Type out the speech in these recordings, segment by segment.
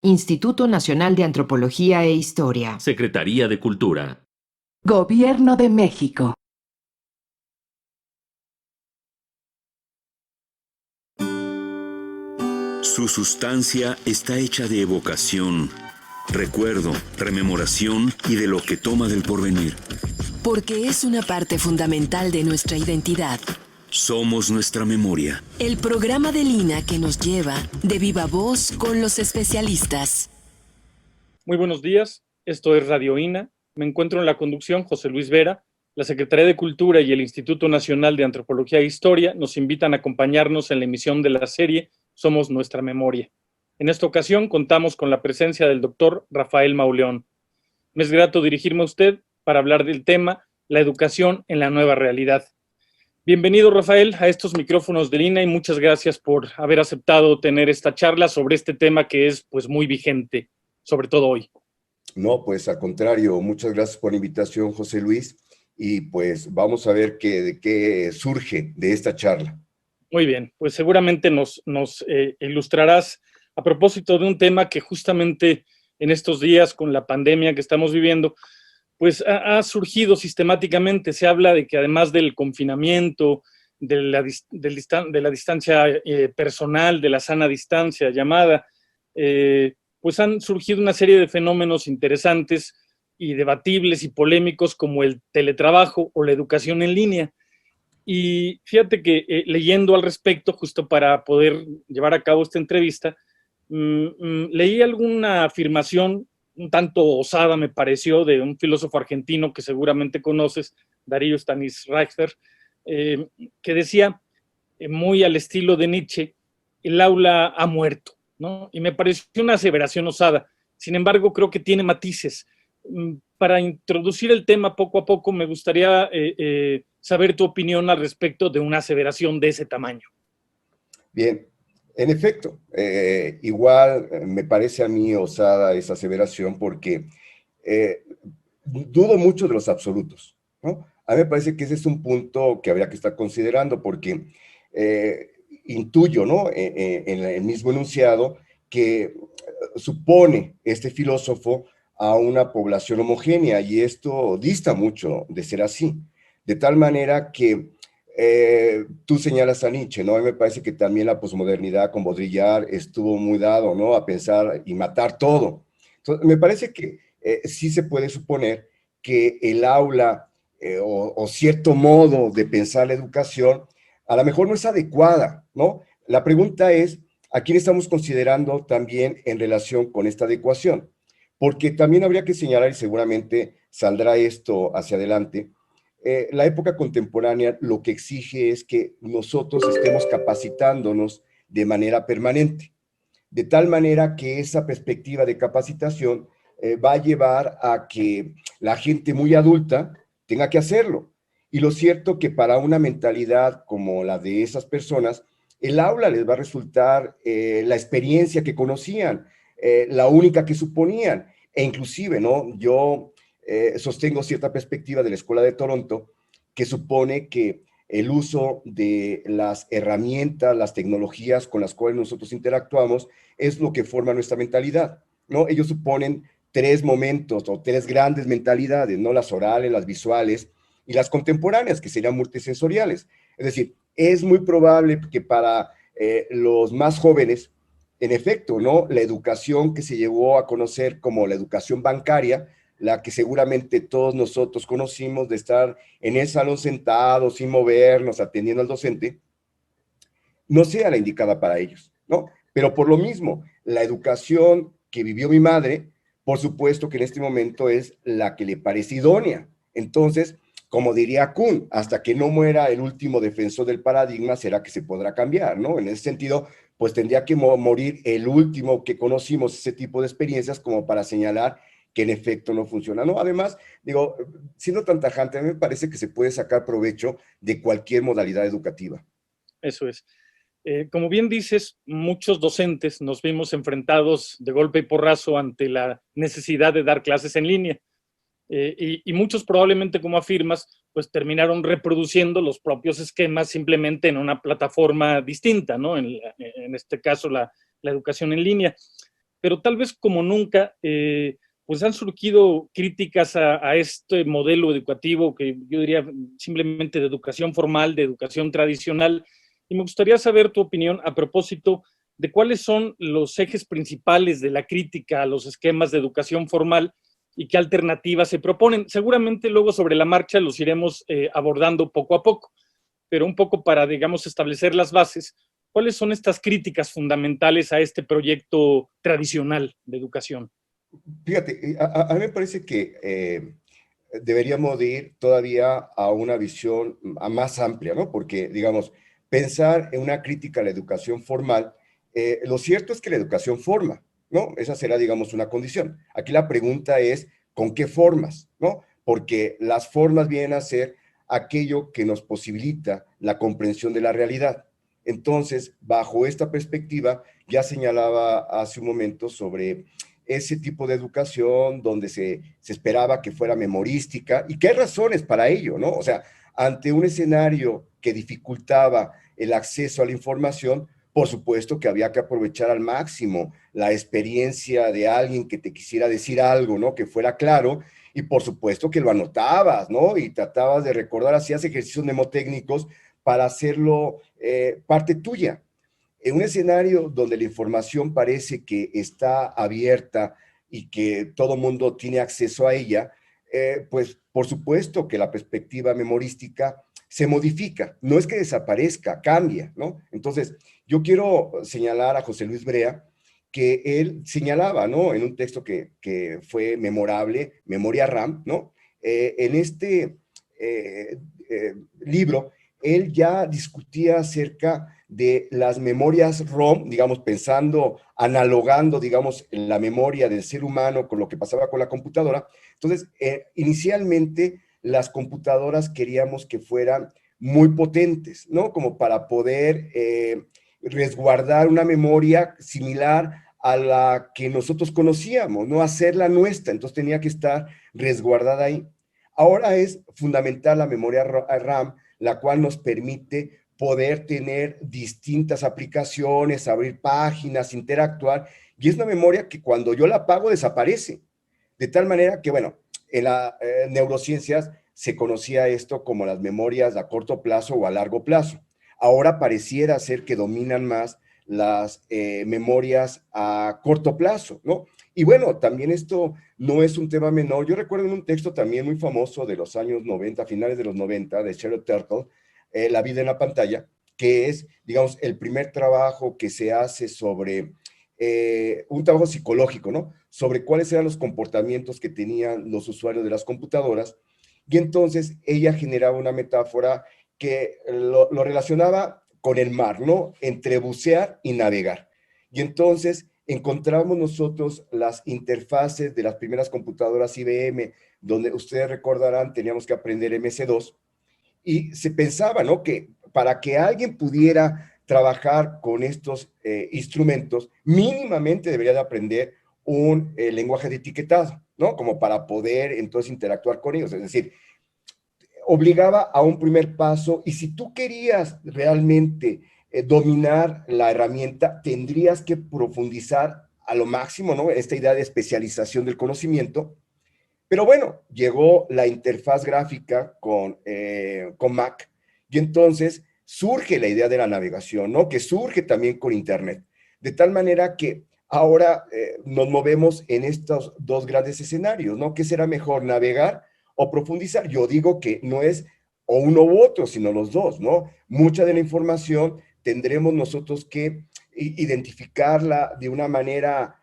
Instituto Nacional de Antropología e Historia. Secretaría de Cultura. Gobierno de México. Su sustancia está hecha de evocación, recuerdo, rememoración y de lo que toma del porvenir. Porque es una parte fundamental de nuestra identidad. Somos nuestra memoria. El programa del INA que nos lleva de viva voz con los especialistas. Muy buenos días, esto es Radio INA. Me encuentro en la conducción José Luis Vera. La Secretaría de Cultura y el Instituto Nacional de Antropología e Historia nos invitan a acompañarnos en la emisión de la serie Somos Nuestra Memoria. En esta ocasión contamos con la presencia del doctor Rafael Mauleón. Me es grato dirigirme a usted para hablar del tema la educación en la nueva realidad. Bienvenido, Rafael, a estos micrófonos del INA y muchas gracias por haber aceptado tener esta charla sobre este tema que es pues muy vigente, sobre todo hoy. No, pues al contrario, muchas gracias por la invitación, José Luis, y pues vamos a ver qué surge de esta charla. Muy bien, pues seguramente nos ilustrarás a propósito de un tema que justamente en estos días con la pandemia que estamos viviendo, pues ha surgido sistemáticamente. Se habla de que además del confinamiento, de la distancia personal, de la sana distancia llamada, pues han surgido una serie de fenómenos interesantes y debatibles y polémicos como el teletrabajo o la educación en línea. Y fíjate que leyendo al respecto, justo para poder llevar a cabo esta entrevista, leí alguna afirmación un tanto osada, me pareció, de un filósofo argentino que seguramente conoces, Darío Stanisrichter, que decía, muy al estilo de Nietzsche, el aula ha muerto, ¿no? Y me pareció una aseveración osada. Sin embargo, creo que tiene matices. Para introducir el tema poco a poco, me gustaría saber tu opinión al respecto de una aseveración de ese tamaño. Bien, en efecto, igual me parece a mí osada esa aseveración porque dudo mucho de los absolutos, ¿no? A mí me parece que ese es un punto que habría que estar considerando porque intuyo, ¿no? En el mismo enunciado que supone este filósofo a una población homogénea y esto dista mucho de ser así, de tal manera que tú señalas a Nietzsche, ¿no? A mí me parece que también la posmodernidad con Baudrillard estuvo muy dado, ¿no? A pensar y matar todo. Entonces, me parece que sí se puede suponer que el aula o cierto modo de pensar la educación a lo mejor no es adecuada, ¿no? La pregunta es, ¿a quién estamos considerando también en relación con esta adecuación? Porque también habría que señalar, y seguramente saldrá esto hacia adelante, la época contemporánea lo que exige es que nosotros estemos capacitándonos de manera permanente, de tal manera que esa perspectiva de capacitación va a llevar a que la gente muy adulta tenga que hacerlo. Y lo cierto que para una mentalidad como la de esas personas, el aula les va a resultar la experiencia que conocían, la única que suponían, e inclusive, ¿no? Yo sostengo cierta perspectiva de la Escuela de Toronto que supone que el uso de las herramientas, las tecnologías con las cuales nosotros interactuamos es lo que forma nuestra mentalidad, ¿no? Ellos suponen tres momentos o tres grandes mentalidades, ¿no? Las orales, las visuales y las contemporáneas, que serían multisensoriales. Es decir, es muy probable que para los más jóvenes, en efecto, ¿no? La educación que se llevó a conocer como la educación bancaria, la que seguramente todos nosotros conocimos de estar en el salón sentados, sin movernos, atendiendo al docente, no sea la indicada para ellos, ¿no? Pero por lo mismo, la educación que vivió mi madre, por supuesto que en este momento es la que le parece idónea. Entonces, como diría Kuhn, hasta que no muera el último defensor del paradigma, será que se podrá cambiar, ¿no? En ese sentido, pues tendría que morir el último que conocimos ese tipo de experiencias como para señalar que en efecto no funciona, ¿no? Además, digo, siendo tan tajante, a mí me parece que se puede sacar provecho de cualquier modalidad educativa. Eso es. Como bien dices, muchos docentes nos vimos enfrentados de golpe y porrazo ante la necesidad de dar clases en línea. Y muchos probablemente, como afirmas, pues terminaron reproduciendo los propios esquemas simplemente en una plataforma distinta, ¿no? En este caso, la educación en línea. pero tal vez como nunca, pues han surgido críticas a este modelo educativo que yo diría simplemente de educación formal, de educación tradicional, y me gustaría saber tu opinión a propósito de cuáles son los ejes principales de la crítica a los esquemas de educación formal y qué alternativas se proponen. Seguramente luego sobre la marcha los iremos abordando poco a poco, pero un poco para, digamos, establecer las bases. ¿Cuáles son estas críticas fundamentales a este proyecto tradicional de educación? Fíjate, a mí me parece que deberíamos de ir todavía a una visión más amplia, ¿no? Porque, digamos, pensar en una crítica a la educación formal, lo cierto es que la educación forma, ¿no? Esa será, digamos, una condición. Aquí la pregunta es, ¿con qué formas, no? Porque las formas vienen a ser aquello que nos posibilita la comprensión de la realidad. Entonces, bajo esta perspectiva, ya señalaba hace un momento sobre ese tipo de educación donde se esperaba que fuera memorística y que hay razones para ello, ¿no? O sea, ante un escenario que dificultaba el acceso a la información, por supuesto que había que aprovechar al máximo la experiencia de alguien que te quisiera decir algo, ¿no? Que fuera claro, y por supuesto que lo anotabas, ¿no? Y tratabas de recordar, hacías ejercicios mnemotécnicos para hacerlo parte tuya. En un escenario donde la información parece que está abierta y que todo mundo tiene acceso a ella, pues por supuesto que la perspectiva memorística se modifica, no es que desaparezca, cambia, ¿no? Entonces, yo quiero señalar a José Luis Brea, que él señalaba, ¿no? En un texto que fue memorable, Memoria RAM, ¿no? En este libro, él ya discutía acerca de las memorias ROM, digamos, pensando, analogando, digamos, la memoria del ser humano con lo que pasaba con la computadora. Entonces, inicialmente, las computadoras queríamos que fueran muy potentes, ¿no? Como para poder resguardar una memoria similar a la que nosotros conocíamos, ¿no? Hacerla nuestra, entonces tenía que estar resguardada ahí. Ahora es fundamental la memoria RAM, la cual nos permite poder tener distintas aplicaciones, abrir páginas, interactuar, y es una memoria que cuando yo la apago desaparece, de tal manera que, bueno, en las neurociencias se conocía esto como las memorias a corto plazo o a largo plazo. Ahora pareciera ser que dominan más las memorias a corto plazo, ¿no? Y bueno, también esto no es un tema menor. Yo recuerdo en un texto también muy famoso de los años 90, finales de los 90, de Sheryl Turkle, La vida en la pantalla, que es, digamos, el primer trabajo que se hace sobre un trabajo psicológico, ¿no? Sobre cuáles eran los comportamientos que tenían los usuarios de las computadoras. Y entonces ella generaba una metáfora que lo relacionaba con el mar, ¿no? Entre bucear y navegar. Y entonces encontramos nosotros las interfaces de las primeras computadoras IBM, donde ustedes recordarán, teníamos que aprender MS2, y se pensaba, ¿no? Que para que alguien pudiera trabajar con estos instrumentos, mínimamente debería de aprender un lenguaje de etiquetado, ¿no? Como para poder entonces interactuar con ellos. Es decir, obligaba a un primer paso, y si tú querías realmente dominar la herramienta, tendrías que profundizar a lo máximo, ¿no? Esta idea de especialización del conocimiento. Pero bueno, llegó la interfaz gráfica con Mac, y entonces surge la idea de la navegación, ¿no? Que surge también con Internet. De tal manera que ahora nos movemos en estos dos grandes escenarios, ¿no? ¿Qué será mejor, navegar o profundizar? Yo digo que no es o uno u otro, sino los dos, ¿no? Mucha de la información tendremos nosotros que identificarla de una manera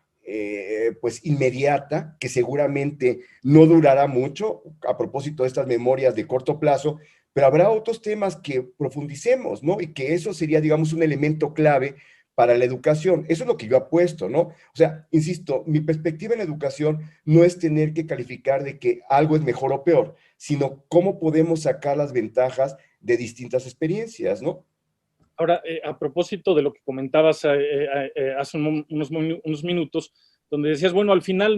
pues inmediata, que seguramente no durará mucho, a propósito de estas memorias de corto plazo, pero habrá otros temas que profundicemos, ¿no? Y que eso sería, digamos, un elemento clave para la educación. Eso es lo que yo apuesto, ¿no? O sea, insisto, mi perspectiva en la educación no es tener que calificar de que algo es mejor o peor, sino cómo podemos sacar las ventajas de distintas experiencias, ¿no? Ahora, a propósito de lo que comentabas hace unos minutos, donde decías, bueno, al final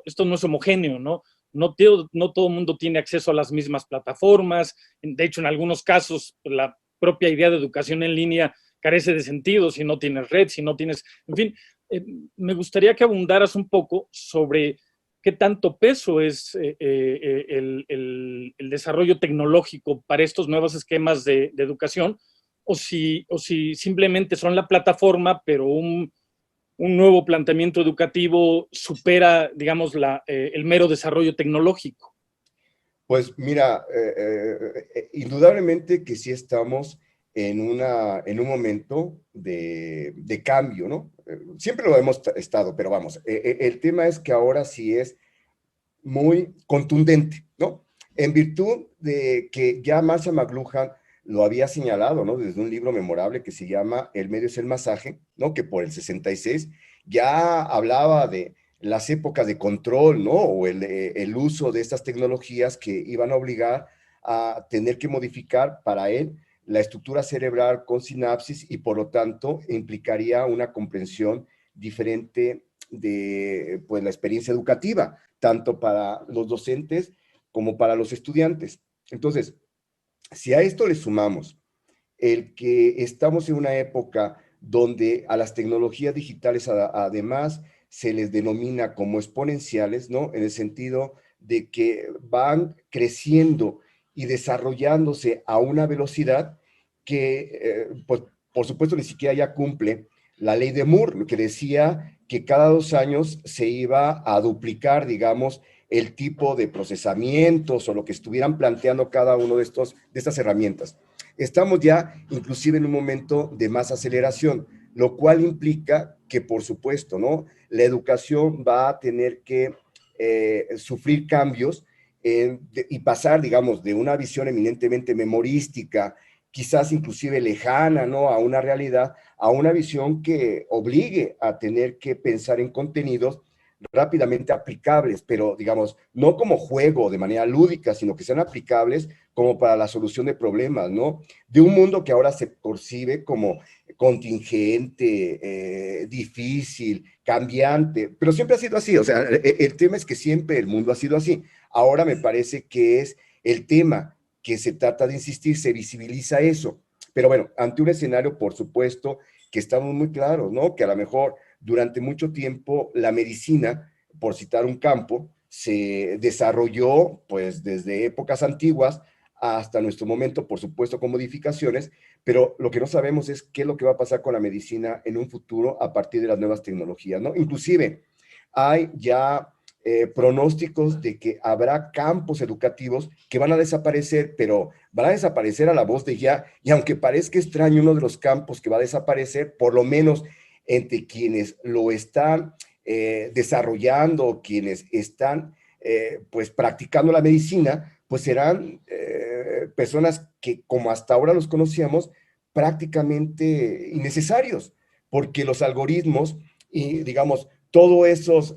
esto no es homogéneo, ¿no? No todo el mundo tiene acceso a las mismas plataformas. De hecho, en algunos casos, la propia idea de educación en línea carece de sentido si no tienes red, si no tienes, en fin, me gustaría que abundaras un poco sobre qué tanto peso es el desarrollo tecnológico para estos nuevos esquemas de educación, o si simplemente son la plataforma, pero un nuevo planteamiento educativo supera, digamos, el mero desarrollo tecnológico. Pues mira, indudablemente que sí estamos en un momento de cambio, ¿no? Siempre lo hemos estado, pero vamos, el tema es que ahora sí es muy contundente, ¿no? En virtud de que ya Marshall McLuhan lo había señalado, ¿no? Desde un libro memorable que se llama El medio es el masaje, ¿no? Que por el 66 ya hablaba de las épocas de control, ¿no? O el uso de estas tecnologías que iban a obligar a tener que modificar para él la estructura cerebral con sinapsis y por lo tanto implicaría una comprensión diferente de pues, la experiencia educativa, tanto para los docentes como para los estudiantes. Entonces, si a esto le sumamos el que estamos en una época donde a las tecnologías digitales además se les denomina como exponenciales, ¿no? En el sentido de que van creciendo y desarrollándose a una velocidad que, pues, por supuesto, ni siquiera ya cumple la ley de Moore, que decía que cada 2 años se iba a duplicar, digamos, el tipo de procesamientos o lo que estuvieran planteando cada uno de estas herramientas. Estamos ya inclusive en un momento de más aceleración, lo cual implica que, por supuesto, ¿no? La educación va a tener que sufrir cambios y pasar, digamos, de una visión eminentemente memorística, quizás inclusive lejana, ¿no? A una realidad, a una visión que obligue a tener que pensar en contenidos rápidamente aplicables, pero digamos, no como juego de manera lúdica, sino que sean aplicables como para la solución de problemas, ¿no? De un mundo que ahora se percibe como contingente, difícil, cambiante, pero siempre ha sido así, o sea, el tema es que siempre el mundo ha sido así. Ahora me parece que es el tema que se trata de insistir, se visibiliza eso, pero bueno, ante un escenario, por supuesto, que estamos muy claros, ¿no? Que a lo mejor durante mucho tiempo la medicina, por citar un campo, se desarrolló pues desde épocas antiguas hasta nuestro momento, por supuesto con modificaciones, pero lo que no sabemos es qué es lo que va a pasar con la medicina en un futuro a partir de las nuevas tecnologías, ¿no? Inclusive hay ya pronósticos de que habrá campos educativos que van a desaparecer, pero van a desaparecer a la voz de ya, y aunque parezca extraño uno de los campos que va a desaparecer, por lo menos entre quienes lo están desarrollando, quienes están pues practicando la medicina, pues serán personas que como hasta ahora los conocíamos, prácticamente innecesarios, porque los algoritmos y digamos, todos esos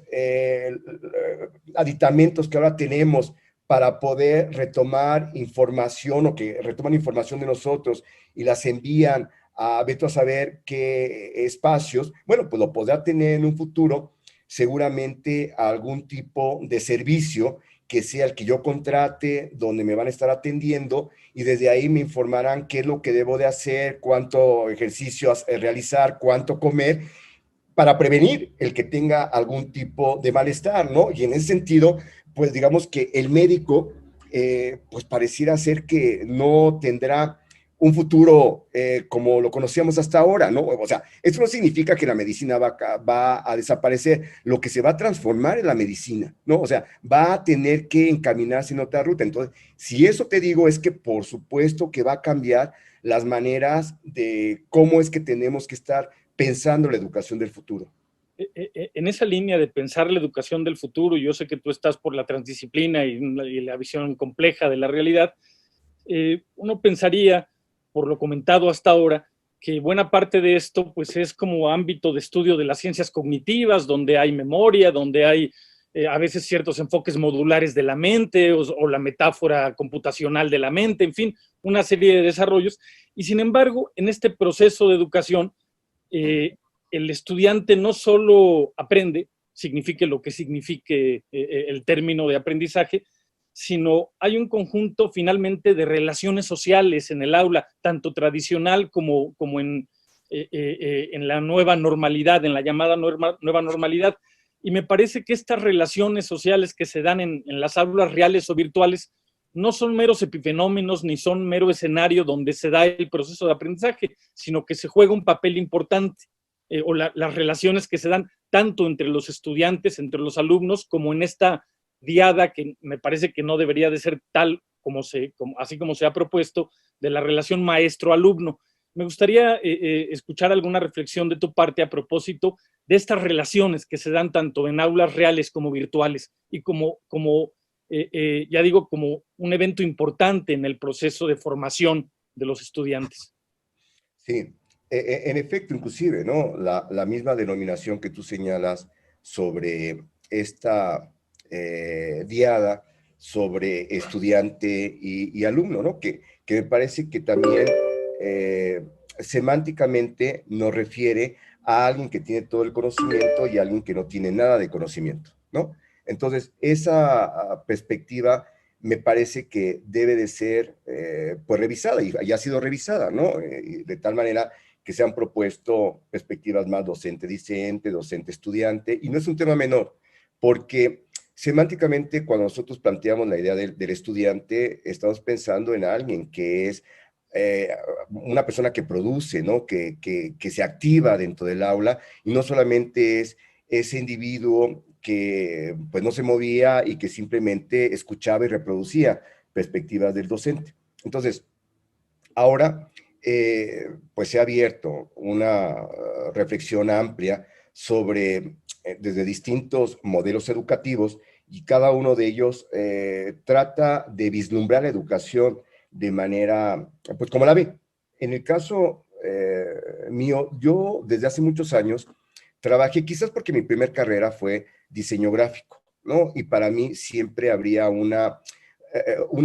aditamentos que ahora tenemos para poder retomar información o que retoman información de nosotros y las envían a vete a saber qué espacios, bueno, pues lo podrá tener en un futuro seguramente algún tipo de servicio que sea el que yo contrate, donde me van a estar atendiendo y desde ahí me informarán qué es lo que debo de hacer, cuánto ejercicio realizar, cuánto comer, para prevenir el que tenga algún tipo de malestar, ¿no? Y en ese sentido, pues digamos que el médico, pues pareciera ser que no tendrá un futuro como lo conocíamos hasta ahora, ¿no? O sea, esto no significa que la medicina va a desaparecer, lo que se va a transformar en la medicina, ¿no? O sea, va a tener que encaminarse en otra ruta. Entonces, si eso te digo es que por supuesto que va a cambiar las maneras de cómo es que tenemos que estar pensando la educación del futuro. En esa línea de pensar la educación del futuro, yo sé que tú estás por la transdisciplina y la visión compleja de la realidad, uno pensaría, por lo comentado hasta ahora, que buena parte de esto pues es como ámbito de estudio de las ciencias cognitivas, donde hay memoria, donde hay a veces ciertos enfoques modulares de la mente o la metáfora computacional de la mente, en fin, una serie de desarrollos. Y sin embargo, en este proceso de educación, el estudiante no solo aprende, signifique lo que signifique el término de aprendizaje, sino hay un conjunto finalmente de relaciones sociales en el aula, tanto tradicional como en en la nueva normalidad, en la llamada nueva normalidad. Y me parece que estas relaciones sociales que se dan en las aulas reales o virtuales no son meros epifenómenos ni son mero escenario donde se da el proceso de aprendizaje, sino que se juega un papel importante, o las relaciones que se dan tanto entre los estudiantes, entre los alumnos, como en esta diada que me parece que no debería de ser tal así como se ha propuesto, de la relación maestro-alumno. Me gustaría escuchar alguna reflexión de tu parte a propósito de estas relaciones que se dan tanto en aulas reales como virtuales y como un evento importante en el proceso de formación de los estudiantes. Sí, en efecto, inclusive, ¿no? La misma denominación que tú señalas sobre esta diada sobre estudiante y alumno, ¿no? Que me parece que también semánticamente nos refiere a alguien que tiene todo el conocimiento y a alguien que no tiene nada de conocimiento, ¿no? Entonces, esa perspectiva me parece que debe de ser pues revisada, y ha sido revisada, ¿no? De tal manera que se han propuesto perspectivas más docente-discente, docente-estudiante, y no es un tema menor, porque semánticamente cuando nosotros planteamos la idea del estudiante, estamos pensando en alguien que es una persona que produce, ¿no? Que se activa dentro del aula, y no solamente es ese individuo que pues no se movía y que simplemente escuchaba y reproducía perspectivas del docente. Entonces, ahora pues se ha abierto una reflexión amplia sobre, desde distintos modelos educativos, y cada uno de ellos trata de vislumbrar la educación de manera, pues como la ve. En el caso mío, yo desde hace muchos años trabajé, quizás porque mi primer carrera fue diseño gráfico, ¿no? Y para mí siempre habría una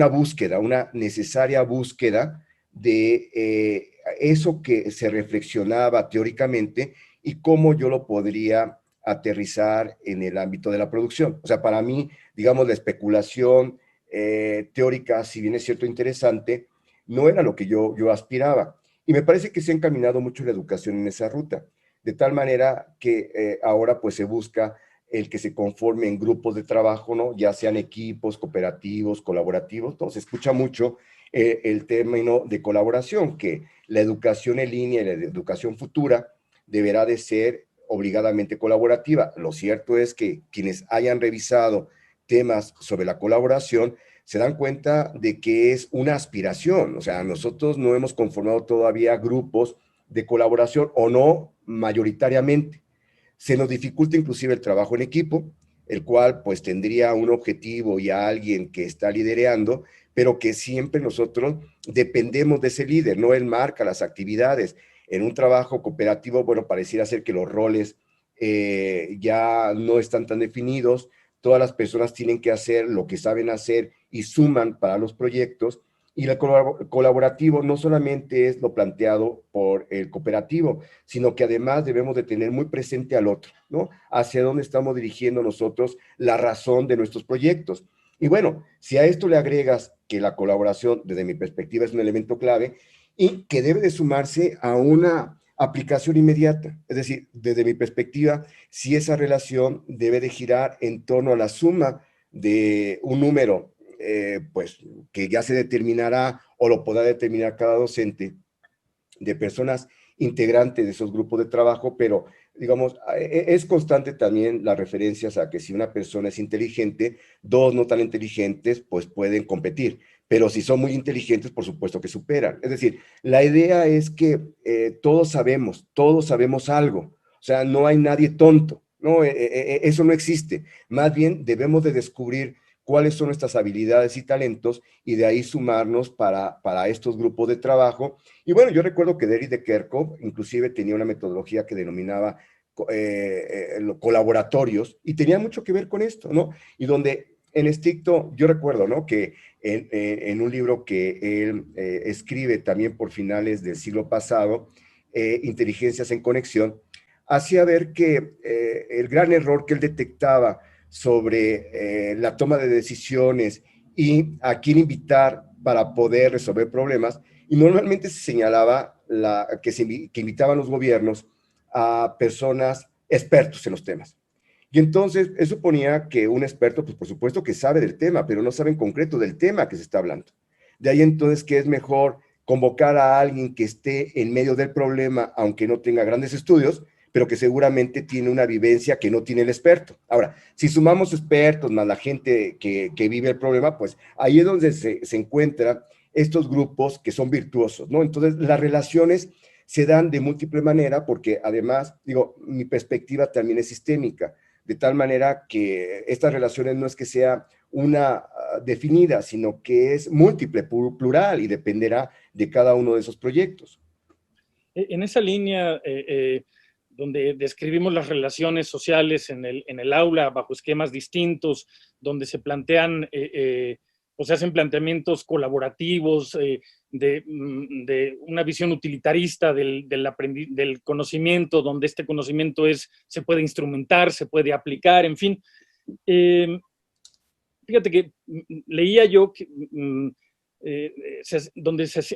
búsqueda, una necesaria búsqueda de eso que se reflexionaba teóricamente y cómo yo lo podría aterrizar en el ámbito de la producción. O sea, para mí, digamos, la especulación teórica, si bien es cierto interesante, no era lo que yo aspiraba. Y me parece que se ha encaminado mucho la educación en esa ruta, de tal manera que ahora pues se busca el que se conforme en grupos de trabajo, ¿no? Ya sean equipos, cooperativos, colaborativos. Entonces, se escucha mucho el término de colaboración, que la educación en línea y la educación futura deberá de ser obligadamente colaborativa. Lo cierto es que quienes hayan revisado temas sobre la colaboración se dan cuenta de que es una aspiración. O sea, nosotros no hemos conformado todavía grupos de colaboración, o no mayoritariamente. Se nos dificulta inclusive el trabajo en equipo, el cual pues tendría un objetivo y a alguien que está liderando, pero que siempre nosotros dependemos de ese líder, ¿no? Él marca las actividades. En un trabajo cooperativo, bueno, pareciera ser que los roles ya no están tan definidos, todas las personas tienen que hacer lo que saben hacer y suman para los proyectos, y el colaborativo no solamente es lo planteado por el cooperativo, sino que además debemos de tener muy presente al otro, ¿no? Hacia dónde estamos dirigiendo nosotros la razón de nuestros proyectos. Y bueno, si a esto le agregas que la colaboración, desde mi perspectiva, es un elemento clave y que debe de sumarse a una aplicación inmediata. Es decir, desde mi perspectiva, si esa relación debe de girar en torno a la suma de un número, pues que ya se determinará o lo podrá determinar cada docente, de personas integrantes de esos grupos de trabajo, pero digamos, es constante también las referencias a que si una persona es inteligente, dos no tan inteligentes, pues pueden competir. Pero si son muy inteligentes, por supuesto que superan. Es decir, la idea es que todos sabemos algo. O sea, no hay nadie tonto, ¿no? Eso no existe. Más bien, debemos de descubrir cuáles son nuestras habilidades y talentos y de ahí sumarnos para estos grupos de trabajo. Y bueno, yo recuerdo que Derrida de Kerckhoff inclusive tenía una metodología que denominaba colaboratorios y tenía mucho que ver con esto, ¿no? Y donde en estricto, yo recuerdo, ¿no? Que en un libro que él escribe también por finales del siglo pasado, Inteligencias en Conexión, hacía ver que el gran error que él detectaba sobre la toma de decisiones y a quién invitar para poder resolver problemas, y normalmente se señalaba que invitaban los gobiernos a personas expertos en los temas. Y entonces eso suponía que un experto, pues por supuesto que sabe del tema, pero no sabe en concreto del tema que se está hablando. De ahí entonces que es mejor convocar a alguien que esté en medio del problema, aunque no tenga grandes estudios, pero que seguramente tiene una vivencia que no tiene el experto. Ahora, si sumamos expertos más la gente que vive el problema, pues ahí es donde se encuentran estos grupos que son virtuosos, ¿no? Entonces, las relaciones se dan de múltiple manera porque además, digo, mi perspectiva también es sistémica, de tal manera que estas relaciones no es que sea una definida, sino que es múltiple, plural, y dependerá de cada uno de esos proyectos. En esa línea, donde describimos las relaciones sociales en el aula bajo esquemas distintos, donde se plantean o se hacen planteamientos colaborativos, de una visión utilitarista del conocimiento, donde este conocimiento se puede instrumentar, se puede aplicar, en fin. Fíjate que leía yo que,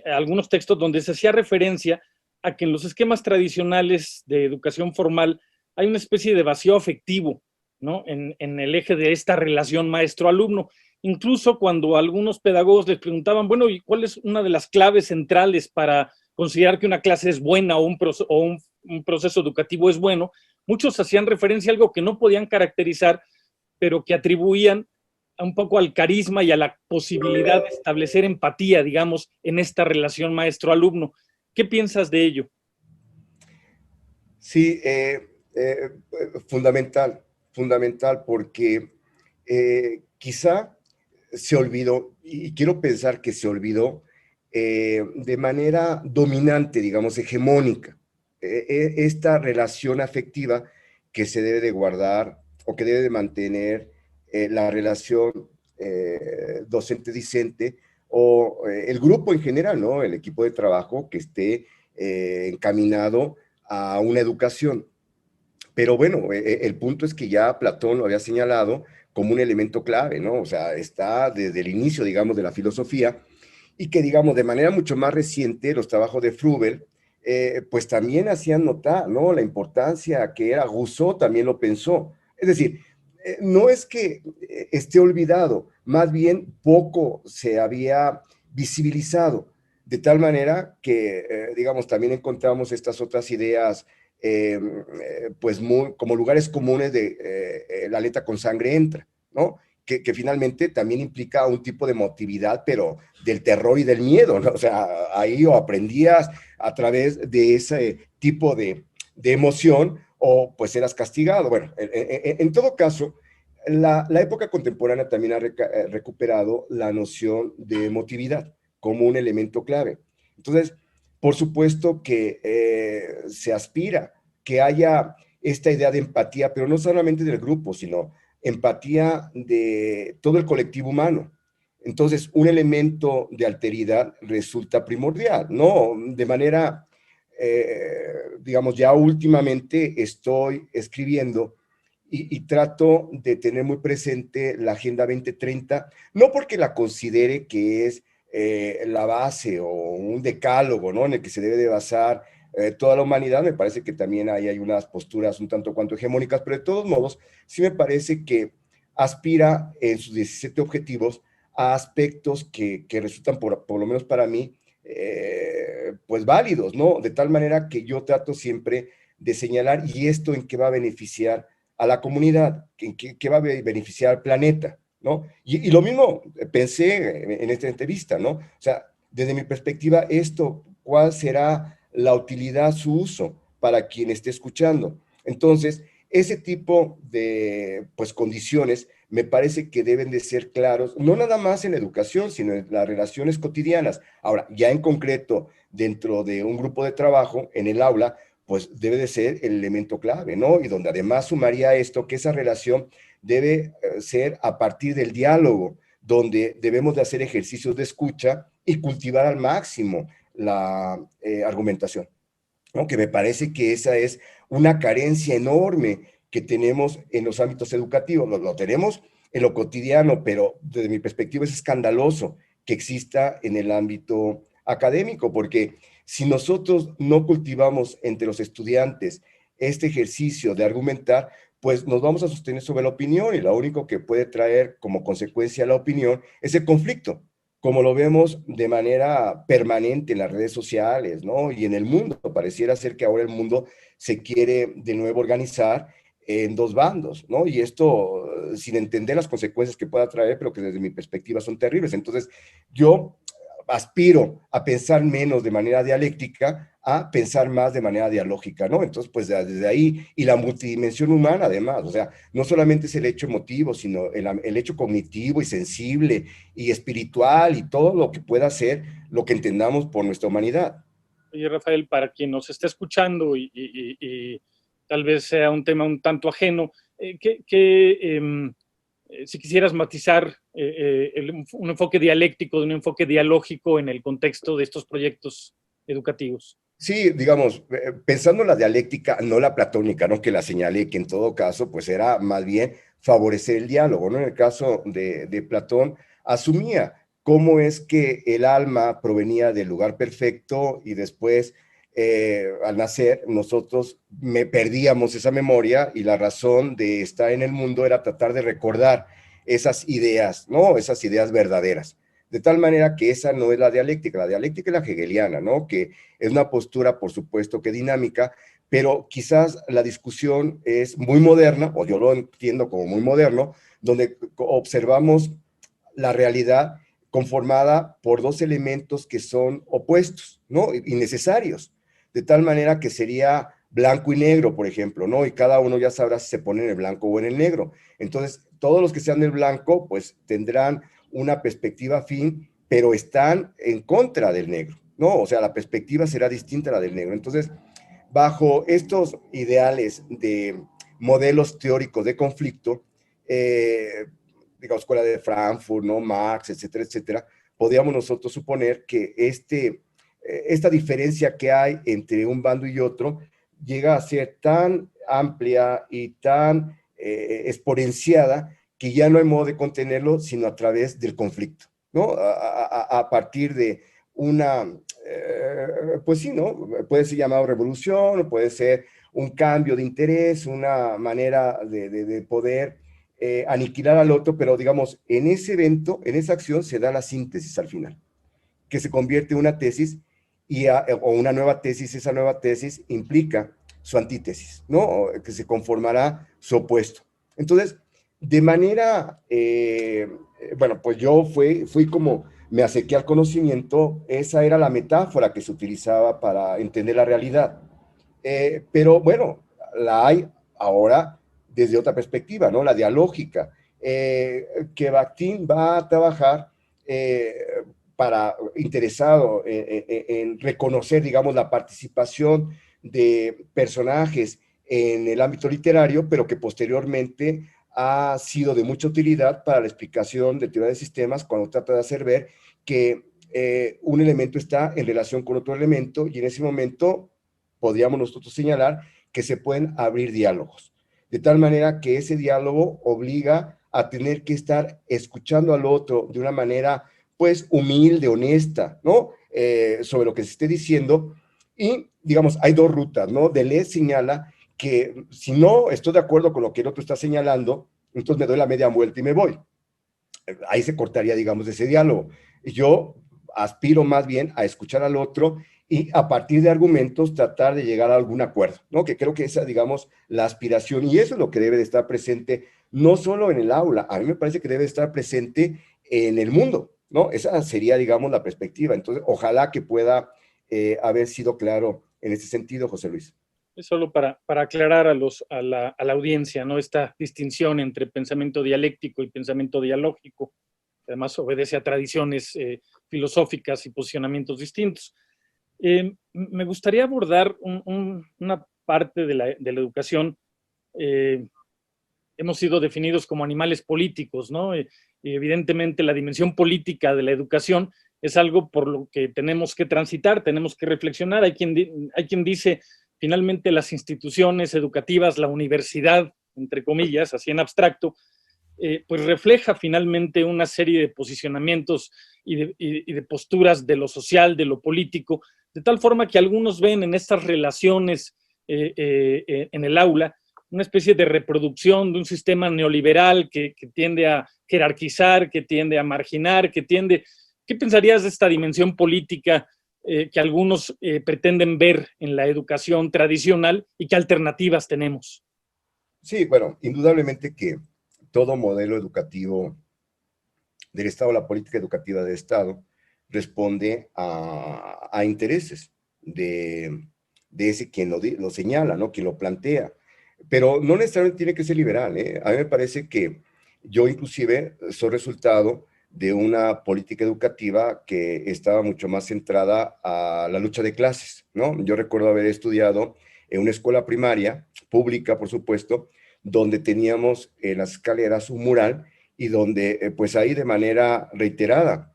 algunos textos donde se hacía referencia a que en los esquemas tradicionales de educación formal hay una especie de vacío afectivo, ¿no? En el eje de esta relación maestro-alumno. Incluso cuando algunos pedagogos les preguntaban, bueno, ¿y cuál es una de las claves centrales para considerar que una clase es buena o un proceso educativo es bueno? Muchos hacían referencia a algo que no podían caracterizar, pero que atribuían un poco al carisma y a la posibilidad de establecer empatía, digamos, en esta relación maestro-alumno. ¿Qué piensas de ello? Sí, fundamental, porque quizá se olvidó, y quiero pensar que se olvidó de manera dominante, digamos, hegemónica, esta relación afectiva que se debe de guardar o que debe de mantener la relación docente-discente o el grupo en general, ¿no? El equipo de trabajo que esté encaminado a una educación. Pero bueno, el punto es que ya Platón lo había señalado como un elemento clave, ¿no? O sea, está desde el inicio, digamos, de la filosofía, y que, digamos, de manera mucho más reciente, los trabajos de Froebel, pues también hacían notar, ¿no? La importancia que era, Rousseau también lo pensó. Es decir, no es que esté olvidado, más bien poco se había visibilizado, de tal manera que, digamos, también encontramos estas otras ideas pues como lugares comunes de la letra con sangre entra, ¿no? Que finalmente también implica un tipo de emotividad, pero del terror y del miedo, ¿no? O sea, ahí o aprendías a través de ese tipo de emoción o pues eras castigado. Bueno, en todo caso, la época contemporánea también ha recuperado la noción de emotividad como un elemento clave. Entonces, por supuesto que se aspira que haya esta idea de empatía, pero no solamente del grupo, sino empatía de todo el colectivo humano. Entonces, un elemento de alteridad resulta primordial, ¿no? De manera, digamos, ya últimamente estoy escribiendo y trato de tener muy presente la Agenda 2030, no porque la considere que es la base o un decálogo, ¿no? En el que se debe de basar toda la humanidad. Me parece que también ahí hay unas posturas un tanto cuanto hegemónicas, pero de todos modos, sí me parece que aspira en sus 17 objetivos a aspectos que resultan, por lo menos para mí, pues válidos, ¿no? De tal manera que yo trato siempre de señalar, ¿y esto en qué va a beneficiar a la comunidad? ¿En qué va a beneficiar al planeta? ¿No? Y lo mismo pensé en esta entrevista, ¿no? O sea, desde mi perspectiva, ¿cuál será la utilidad, su uso para quien esté escuchando? Entonces, ese tipo de pues, condiciones me parece que deben de ser claros, no nada más en la educación, sino en las relaciones cotidianas. Ahora, ya en concreto, dentro de un grupo de trabajo, en el aula, pues debe de ser el elemento clave, ¿no? Y donde además sumaría esto, que esa relación debe ser a partir del diálogo, donde debemos de hacer ejercicios de escucha y cultivar al máximo la argumentación, ¿no? Que me parece que esa es una carencia enorme que tenemos en los ámbitos educativos. Lo tenemos en lo cotidiano, pero desde mi perspectiva es escandaloso que exista en el ámbito académico, porque si nosotros no cultivamos entre los estudiantes este ejercicio de argumentar, pues nos vamos a sostener sobre la opinión y lo único que puede traer como consecuencia la opinión es el conflicto, como lo vemos de manera permanente en las redes sociales, ¿no? Y en el mundo. Pareciera ser que ahora el mundo se quiere de nuevo organizar en dos bandos, ¿no? Y esto sin entender las consecuencias que pueda traer, pero que desde mi perspectiva son terribles. Entonces, yo aspiro a pensar menos de manera dialéctica a pensar más de manera dialógica, ¿no? Entonces, pues desde ahí, y la multidimensión humana además, o sea, no solamente es el hecho emotivo, sino el hecho cognitivo y sensible y espiritual y todo lo que pueda ser lo que entendamos por nuestra humanidad. Oye, Rafael, para quien nos está escuchando y tal vez sea un tema un tanto ajeno, si quisieras matizar un enfoque dialéctico, de un enfoque dialógico en el contexto de estos proyectos educativos. Sí, digamos, pensando en la dialéctica, no la platónica, ¿no? Que la señalé, que en todo caso, pues era más bien favorecer el diálogo, ¿no? En el caso de Platón, asumía cómo es que el alma provenía del lugar perfecto y después, al nacer, nosotros perdíamos esa memoria y la razón de estar en el mundo era tratar de recordar esas ideas, ¿no? Esas ideas verdaderas. De tal manera que esa no es la dialéctica es la hegeliana, ¿no? Que es una postura, por supuesto, que dinámica, pero quizás la discusión es muy moderna, o yo lo entiendo como muy moderno, donde observamos la realidad conformada por dos elementos que son opuestos, ¿no? Y necesarios, de tal manera que sería blanco y negro, por ejemplo, ¿no? Y cada uno ya sabrá si se pone en el blanco o en el negro. Entonces, todos los que sean del blanco, pues tendrán una perspectiva afín, pero están en contra del negro, ¿no? O sea, la perspectiva será distinta a la del negro. Entonces, bajo estos ideales de modelos teóricos de conflicto, digamos, escuela de Frankfurt, ¿no? Marx, etcétera, etcétera, podríamos nosotros suponer que esta diferencia que hay entre un bando y otro llega a ser tan amplia y tan exponenciada que ya no hay modo de contenerlo sino a través del conflicto, ¿no? A partir de una, pues sí, ¿no? Puede ser llamado revolución, puede ser un cambio de interés, una manera de poder aniquilar al otro, pero digamos, en ese evento, en esa acción se da la síntesis al final, que se convierte en una tesis o una nueva tesis. Esa nueva tesis implica su antítesis, ¿no? Que se conformará su opuesto. Entonces, de manera, bueno, pues yo fui como me acerqué al conocimiento, esa era la metáfora que se utilizaba para entender la realidad. Pero bueno, la hay ahora desde otra perspectiva, ¿no? La dialógica, que Bakhtin va a trabajar interesado en reconocer, digamos, la participación de personajes en el ámbito literario, pero que posteriormente ha sido de mucha utilidad para la explicación de teoría de sistemas cuando trata de hacer ver que un elemento está en relación con otro elemento y en ese momento podríamos nosotros señalar que se pueden abrir diálogos, de tal manera que ese diálogo obliga a tener que estar escuchando al otro de una manera, pues, humilde, honesta, ¿no? Sobre lo que se esté diciendo. Y, digamos, hay dos rutas, ¿no? Deleuze señala que si no estoy de acuerdo con lo que el otro está señalando, entonces me doy la media vuelta y me voy. Ahí se cortaría, digamos, ese diálogo. Yo aspiro más bien a escuchar al otro y a partir de argumentos tratar de llegar a algún acuerdo, ¿no? Que creo que esa, digamos, la aspiración, y eso es lo que debe de estar presente, no solo en el aula, a mí me parece que debe estar presente en el mundo, ¿no? Esa sería, digamos, la perspectiva. Entonces, ojalá que pueda haber sido claro en ese sentido, José Luis. Es solo para aclarar a la audiencia, ¿no? Esta distinción entre pensamiento dialéctico y pensamiento dialógico, que además obedece a tradiciones filosóficas y posicionamientos distintos. Me gustaría abordar una parte de la educación. Hemos sido definidos como animales políticos, ¿no? Y evidentemente la dimensión política de la educación es algo por lo que tenemos que transitar, tenemos que reflexionar. Hay quien dice, finalmente las instituciones educativas, la universidad, entre comillas, así en abstracto, pues refleja finalmente una serie de posicionamientos y de posturas de lo social, de lo político, de tal forma que algunos ven en estas relaciones en el aula una especie de reproducción de un sistema neoliberal que tiende a jerarquizar, que tiende a marginar, ¿Qué pensarías de esta dimensión política que algunos pretenden ver en la educación tradicional y qué alternativas tenemos? Sí, bueno, indudablemente que todo modelo educativo del Estado, la política educativa del Estado, responde a intereses de ese quien lo señala, ¿no? Quien lo plantea. Pero no necesariamente tiene que ser liberal, ¿eh? A mí me parece que yo inclusive soy resultado de una política educativa que estaba mucho más centrada a la lucha de clases, ¿no? Yo recuerdo haber estudiado en una escuela primaria, pública por supuesto, donde teníamos en las escaleras un mural y donde pues ahí de manera reiterada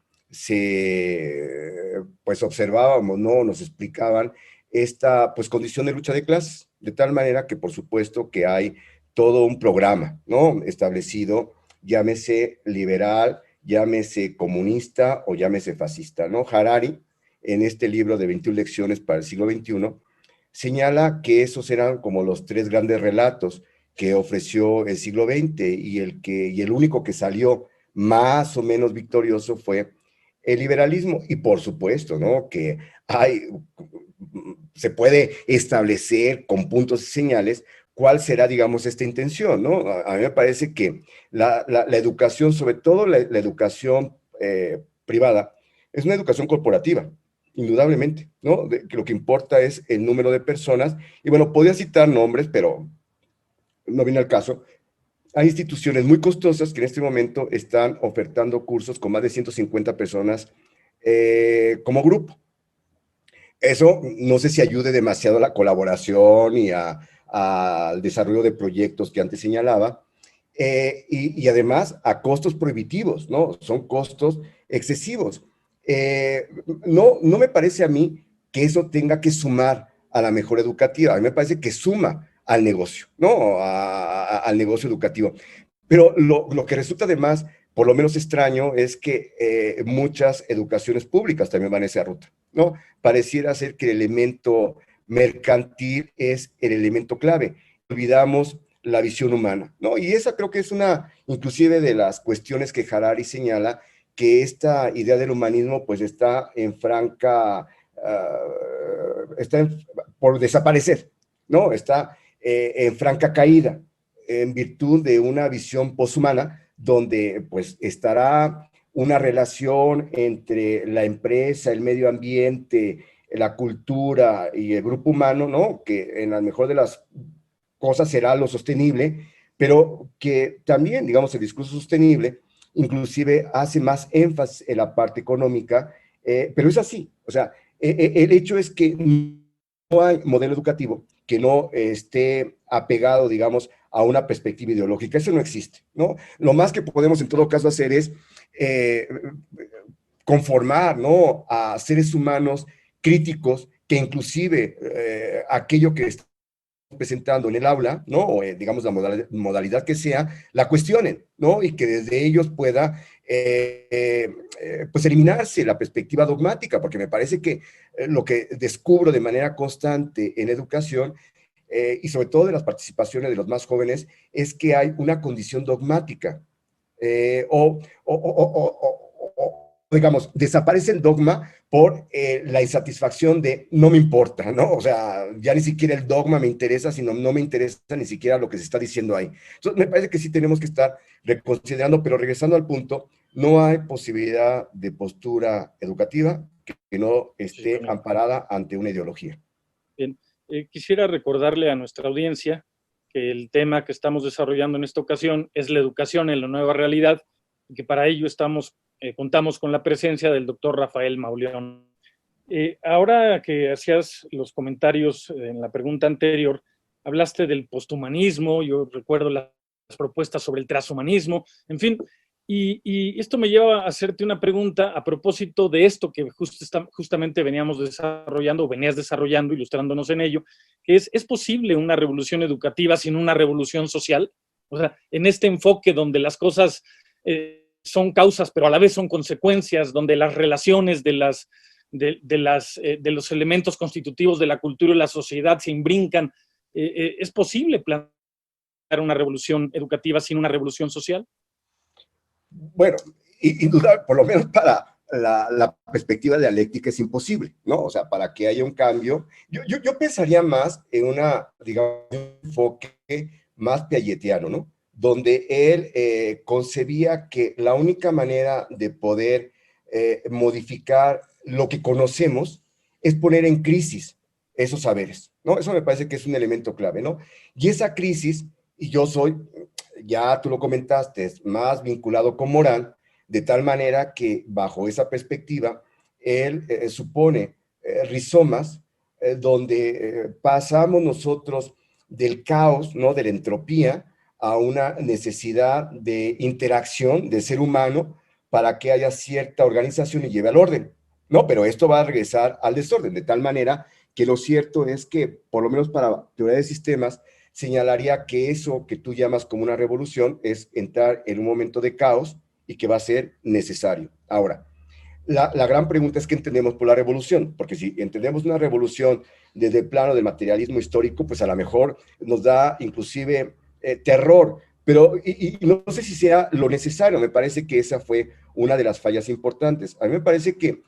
pues observábamos, ¿no? Nos explicaban esta pues condición de lucha de clases, de tal manera que por supuesto que hay todo un programa, ¿no? Establecido, llámese liberal, llámese comunista o llámese fascista, ¿no? Harari, en este libro de 21 lecciones para el siglo XXI, señala que esos eran como los 3 grandes relatos que ofreció el siglo XX y el único que salió más o menos victorioso fue el liberalismo. Y por supuesto, ¿no? Que se puede establecer con puntos y señales cuál será, digamos, esta intención, ¿no? A mí me parece que la educación, sobre todo la educación privada, es una educación corporativa, indudablemente, ¿no? Que lo que importa es el número de personas, y bueno, podría citar nombres, pero no viene al caso. Hay instituciones muy costosas que en este momento están ofertando cursos con más de 150 personas como grupo. Eso no sé si ayude demasiado a la colaboración y al desarrollo de proyectos que antes señalaba, y además a costos prohibitivos, ¿no? Son costos excesivos. No me parece a mí que eso tenga que sumar a la mejora educativa. A mí me parece que suma al negocio, ¿no? Al negocio educativo. Pero lo que resulta además, por lo menos extraño, es que muchas educaciones públicas también van a esa ruta, ¿no? Pareciera ser que el elemento mercantil es el elemento clave. Olvidamos la visión humana, ¿no? Y esa creo que es inclusive de las cuestiones que Harari señala, que esta idea del humanismo pues está en franca, por desaparecer, ¿no? Está en franca caída, en virtud de una visión poshumana, donde pues estará una relación entre la empresa, el medio ambiente, la cultura y el grupo humano, ¿no? Que en la mejor de las cosas será lo sostenible, pero que también, digamos, el discurso sostenible inclusive hace más énfasis en la parte económica, pero es así. O sea, el hecho es que no hay modelo educativo que no esté apegado, digamos, a una perspectiva ideológica. Eso no existe, ¿no? Lo más que podemos en todo caso hacer es conformar, ¿no? A seres humanos críticos que inclusive aquello que está presentando en el aula, ¿no? O digamos la modalidad que sea, la cuestionen, ¿no? Y que desde ellos pueda pues eliminarse la perspectiva dogmática, porque me parece que lo que descubro de manera constante en educación y sobre todo de las participaciones de los más jóvenes es que hay una condición dogmática digamos, desaparece el dogma por la insatisfacción de no me importa, ¿no? O sea, ya ni siquiera el dogma me interesa, sino no me interesa ni siquiera lo que se está diciendo ahí. Entonces, me parece que sí tenemos que estar reconsiderando, pero regresando al punto, no hay posibilidad de postura educativa que no esté amparada ante una ideología. Bien, quisiera recordarle a nuestra audiencia que el tema que estamos desarrollando en esta ocasión es la educación en la nueva realidad, y que para ello contamos con la presencia del doctor Rafael Mauleón. Ahora que hacías los comentarios en la pregunta anterior, hablaste del posthumanismo, yo recuerdo las propuestas sobre el transhumanismo, en fin, y esto me lleva a hacerte una pregunta a propósito de esto que justamente venías desarrollando, ilustrándonos en ello, que ¿es posible una revolución educativa sin una revolución social? O sea, en este enfoque donde las cosas son causas, pero a la vez son consecuencias, donde las relaciones de de los elementos constitutivos de la cultura y la sociedad se imbrincan. ¿Es posible plantear una revolución educativa sin una revolución social? Bueno, indudable, por lo menos para la perspectiva dialéctica es imposible, ¿no? O sea, para que haya un cambio, yo pensaría más en digamos, un enfoque más piagetiano, ¿no? Donde él concebía que la única manera de poder modificar lo que conocemos es poner en crisis esos saberes, ¿no? Eso me parece que es un elemento clave, ¿no? Y esa crisis, y yo soy, ya tú lo comentaste, más vinculado con Morán, de tal manera que bajo esa perspectiva, él supone rizomas donde pasamos nosotros del caos, ¿no? De la entropía, a una necesidad de interacción del ser humano para que haya cierta organización y lleve al orden, ¿no? Pero esto va a regresar al desorden, de tal manera que lo cierto es que, por lo menos para teoría de sistemas, señalaría que eso que tú llamas como una revolución es entrar en un momento de caos y que va a ser necesario. Ahora, la gran pregunta es qué entendemos por la revolución, porque si entendemos una revolución desde el plano del materialismo histórico, pues a lo mejor nos da inclusive terror, pero y no sé si sea lo necesario. Me parece que esa fue una de las fallas importantes. A mí me parece que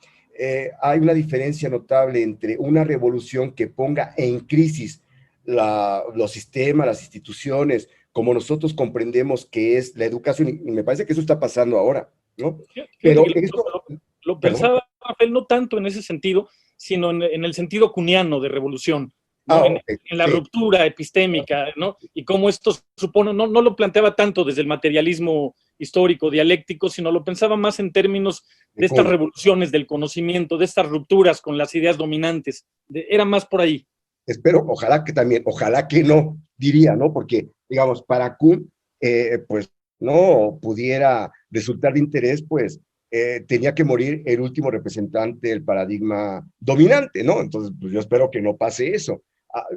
hay una diferencia notable entre una revolución que ponga en crisis los sistemas, las instituciones, como nosotros comprendemos que es la educación, y me parece que eso está pasando ahora, ¿no? Pero esto... Lo pensaba, Rafael, no tanto en ese sentido, sino en el sentido kuhniano de revolución, ¿no? En la ruptura epistémica, ¿no? Y cómo esto supone, no lo planteaba tanto desde el materialismo histórico, dialéctico, sino lo pensaba más en términos de estas revoluciones del conocimiento, de estas rupturas con las ideas dominantes. Era más por ahí. Espero, ojalá que también, ojalá que no, diría, ¿no? Porque, digamos, para Kuhn, pues, no pudiera resultar de interés, pues, tenía que morir el último representante del paradigma dominante, ¿no? Entonces, pues yo espero que no pase eso.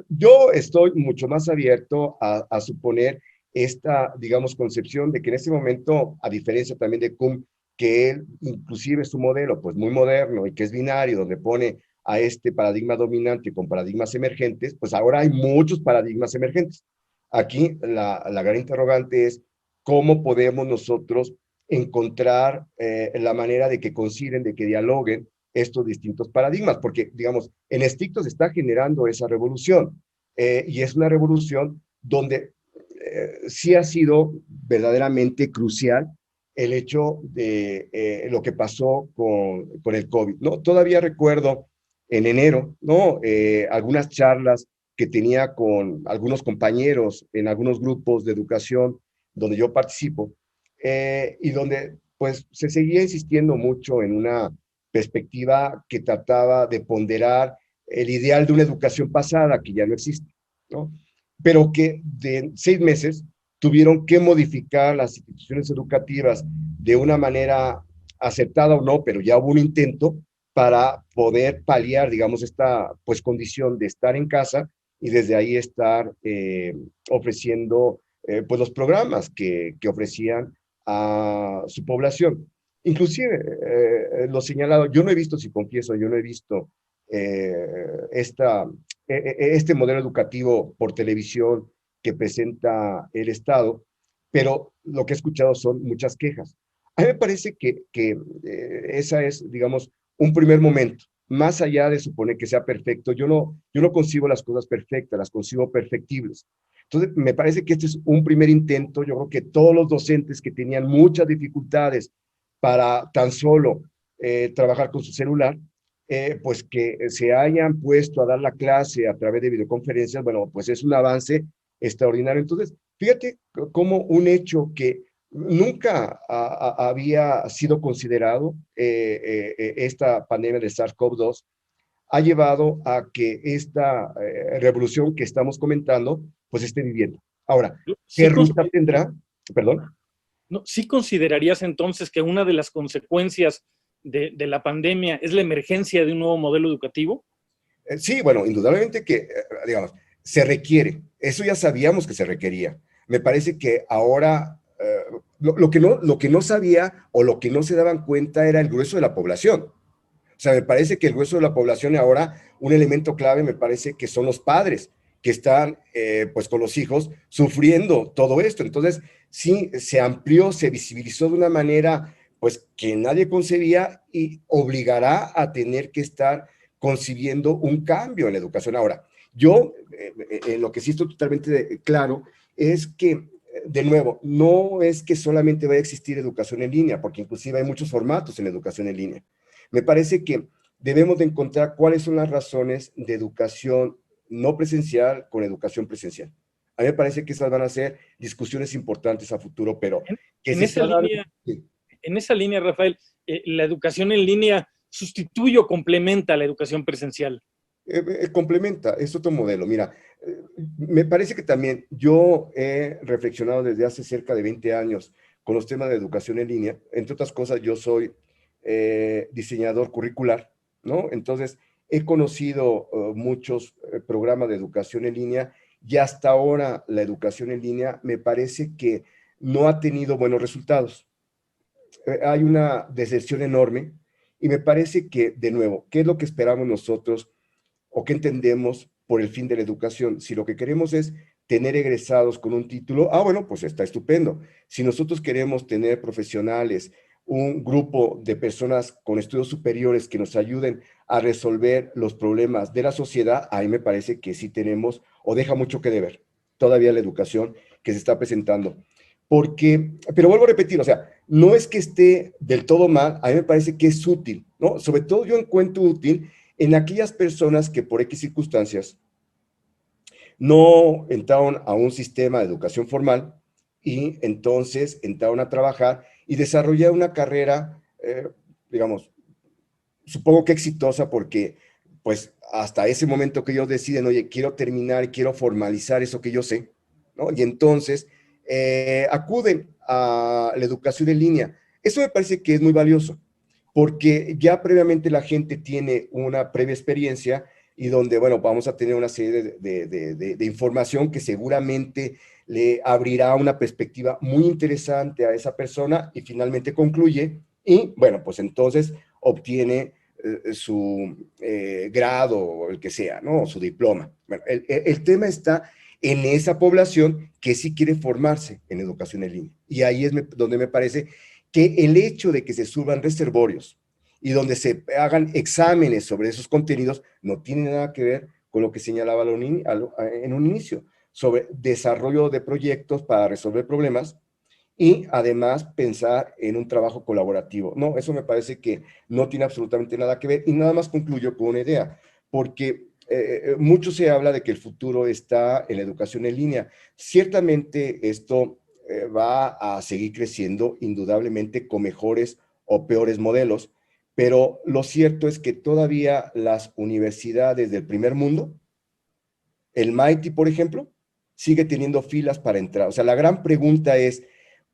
Yo estoy mucho más abierto a suponer esta, digamos, concepción de que en este momento, a diferencia también de Kuhn, que él, inclusive su modelo, pues muy moderno y que es binario, donde pone a este paradigma dominante con paradigmas emergentes, pues ahora hay muchos paradigmas emergentes. Aquí la gran interrogante es cómo podemos nosotros encontrar la manera de que coinciden, de que dialoguen estos distintos paradigmas, porque, digamos, en estricto se está generando esa revolución, y es una revolución donde sí ha sido verdaderamente crucial el hecho de lo que pasó con el COVID, ¿no? Todavía recuerdo en enero, ¿no? Algunas charlas que tenía con algunos compañeros en algunos grupos de educación donde yo participo, y donde pues se seguía insistiendo mucho en una perspectiva que trataba de ponderar el ideal de una educación pasada que ya no existe, ¿no? Pero que de 6 meses tuvieron que modificar las instituciones educativas de una manera aceptada o no, pero ya hubo un intento para poder paliar, digamos, esta pues condición de estar en casa y desde ahí estar ofreciendo pues los programas que ofrecían a su población. Inclusive, lo señalado, yo no he visto, si confieso, yo no he visto este modelo educativo por televisión que presenta el Estado, pero lo que he escuchado son muchas quejas. A mí me parece que esa es, digamos, un primer momento. Más allá de suponer que sea perfecto, yo no concibo las cosas perfectas, las concibo perfectibles. Entonces, me parece que este es un primer intento. Yo creo que todos los docentes que tenían muchas dificultades para tan solo trabajar con su celular, pues que se hayan puesto a dar la clase a través de videoconferencias, bueno, pues es un avance extraordinario. Entonces, fíjate cómo un hecho que nunca había sido considerado, esta pandemia de SARS-CoV-2, ha llevado a que esta revolución que estamos comentando, pues esté viviendo. Ahora, ¿qué ruta tendrá? Perdón. No, ¿sí considerarías entonces que una de las consecuencias de la pandemia es la emergencia de un nuevo modelo educativo? Sí, bueno, indudablemente que, digamos, se requiere. Eso ya sabíamos que se requería. Me parece que ahora lo que no sabía o lo que no se daban cuenta era el grueso de la población. O sea, me parece que el grueso de la población ahora, un elemento clave me parece que son los padres que están pues con los hijos sufriendo todo esto. Entonces, sí, se amplió, se visibilizó de una manera pues que nadie concebía y obligará a tener que estar concibiendo un cambio en la educación. Ahora, yo, lo que sí estoy totalmente claro es que, de nuevo, no es que solamente vaya a existir educación en línea, porque inclusive hay muchos formatos en la educación en línea. Me parece que debemos de encontrar cuáles son las razones de educación no presencial con educación presencial. A mí me parece que esas van a ser discusiones importantes a futuro, pero que en esa línea, Rafael, ¿la educación en línea sustituye o complementa la educación presencial? Complementa, es otro modelo. Mira, me parece que también yo he reflexionado desde hace cerca de 20 años con los temas de educación en línea. Entre otras cosas, yo soy diseñador curricular, ¿no? Entonces, he conocido muchos programas de educación en línea y hasta ahora la educación en línea me parece que no ha tenido buenos resultados. Hay una deserción enorme y me parece que, de nuevo, ¿qué es lo que esperamos nosotros o qué entendemos por el fin de la educación? Si lo que queremos es tener egresados con un título, bueno, pues está estupendo. Si nosotros queremos tener profesionales, un grupo de personas con estudios superiores que nos ayuden a resolver los problemas de la sociedad, ahí me parece que sí tenemos, o deja mucho que deber, todavía la educación que se está presentando. Pero vuelvo a repetir, o sea, no es que esté del todo mal, a mí me parece que es útil, ¿no? Sobre todo yo encuentro útil en aquellas personas que por X circunstancias no entraron a un sistema de educación formal y entonces entraron a trabajar y desarrollar una carrera, digamos, supongo que exitosa porque pues hasta ese momento que ellos deciden, oye, quiero terminar, quiero formalizar eso que yo sé, ¿no? Y entonces acuden a la educación en línea. Eso me parece que es muy valioso, porque ya previamente la gente tiene una previa experiencia y donde, bueno, vamos a tener una serie de información que seguramente le abrirá una perspectiva muy interesante a esa persona y finalmente concluye y, bueno, pues entonces obtiene su grado o el que sea, ¿no? Su diploma. Bueno, el tema está en esa población que sí quiere formarse en educación en línea. Y ahí es donde me parece que el hecho de que se suban reservorios y donde se hagan exámenes sobre esos contenidos no tiene nada que ver con lo que señalaba en un inicio, sobre desarrollo de proyectos para resolver problemas y además pensar en un trabajo colaborativo. No, eso me parece que no tiene absolutamente nada que ver y nada más concluyo con una idea, porque mucho se habla de que el futuro está en la educación en línea. Ciertamente esto va a seguir creciendo indudablemente con mejores o peores modelos, pero lo cierto es que todavía las universidades del primer mundo, el MIT, por ejemplo, sigue teniendo filas para entrar. O sea, la gran pregunta es,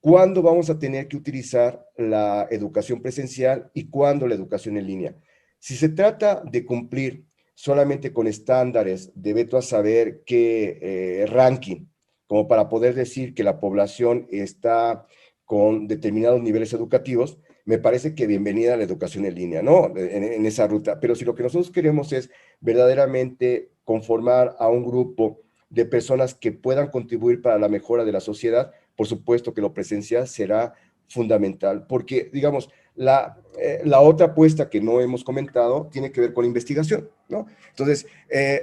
¿cuándo vamos a tener que utilizar la educación presencial y cuándo la educación en línea? Si se trata de cumplir solamente con estándares de veto a saber qué ranking, como para poder decir que la población está con determinados niveles educativos, me parece que bienvenida a la educación en línea, ¿no? En esa ruta. Pero si lo que nosotros queremos es verdaderamente conformar a un grupo de personas que puedan contribuir para la mejora de la sociedad, por supuesto que lo presencial será fundamental, porque, digamos, la otra apuesta que no hemos comentado tiene que ver con investigación, ¿no? Entonces,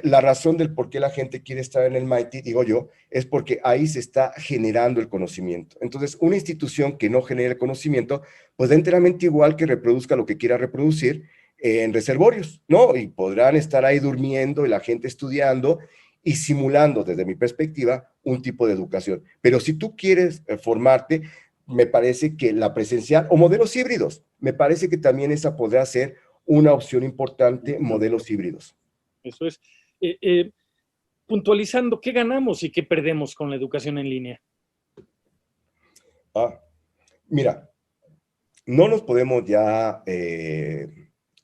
la razón del por qué la gente quiere estar en el MIT, digo yo, es porque ahí se está generando el conocimiento. Entonces, una institución que no genere el conocimiento, pues da enteramente igual que reproduzca lo que quiera reproducir en reservorios, ¿no? Y podrán estar ahí durmiendo y la gente estudiando y simulando, desde mi perspectiva, un tipo de educación. Pero si tú quieres formarte, me parece que la presencial o modelos híbridos, me parece que también esa podrá ser una opción importante, modelos híbridos. Eso es. Puntualizando, ¿qué ganamos y qué perdemos con la educación en línea? Mira, no nos podemos ya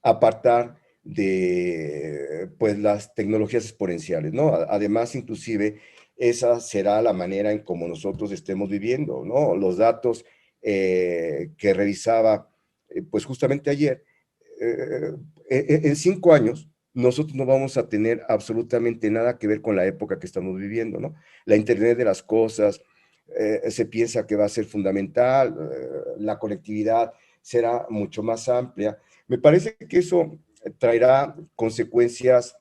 apartar de pues, las tecnologías exponenciales, ¿no? Además, inclusive, esa será la manera en cómo nosotros estemos viviendo, ¿no? Los datos que revisaba, pues justamente ayer, en 5 años nosotros no vamos a tener absolutamente nada que ver con la época que estamos viviendo, ¿no? La Internet de las cosas, se piensa que va a ser fundamental, la conectividad será mucho más amplia. Me parece que eso traerá consecuencias,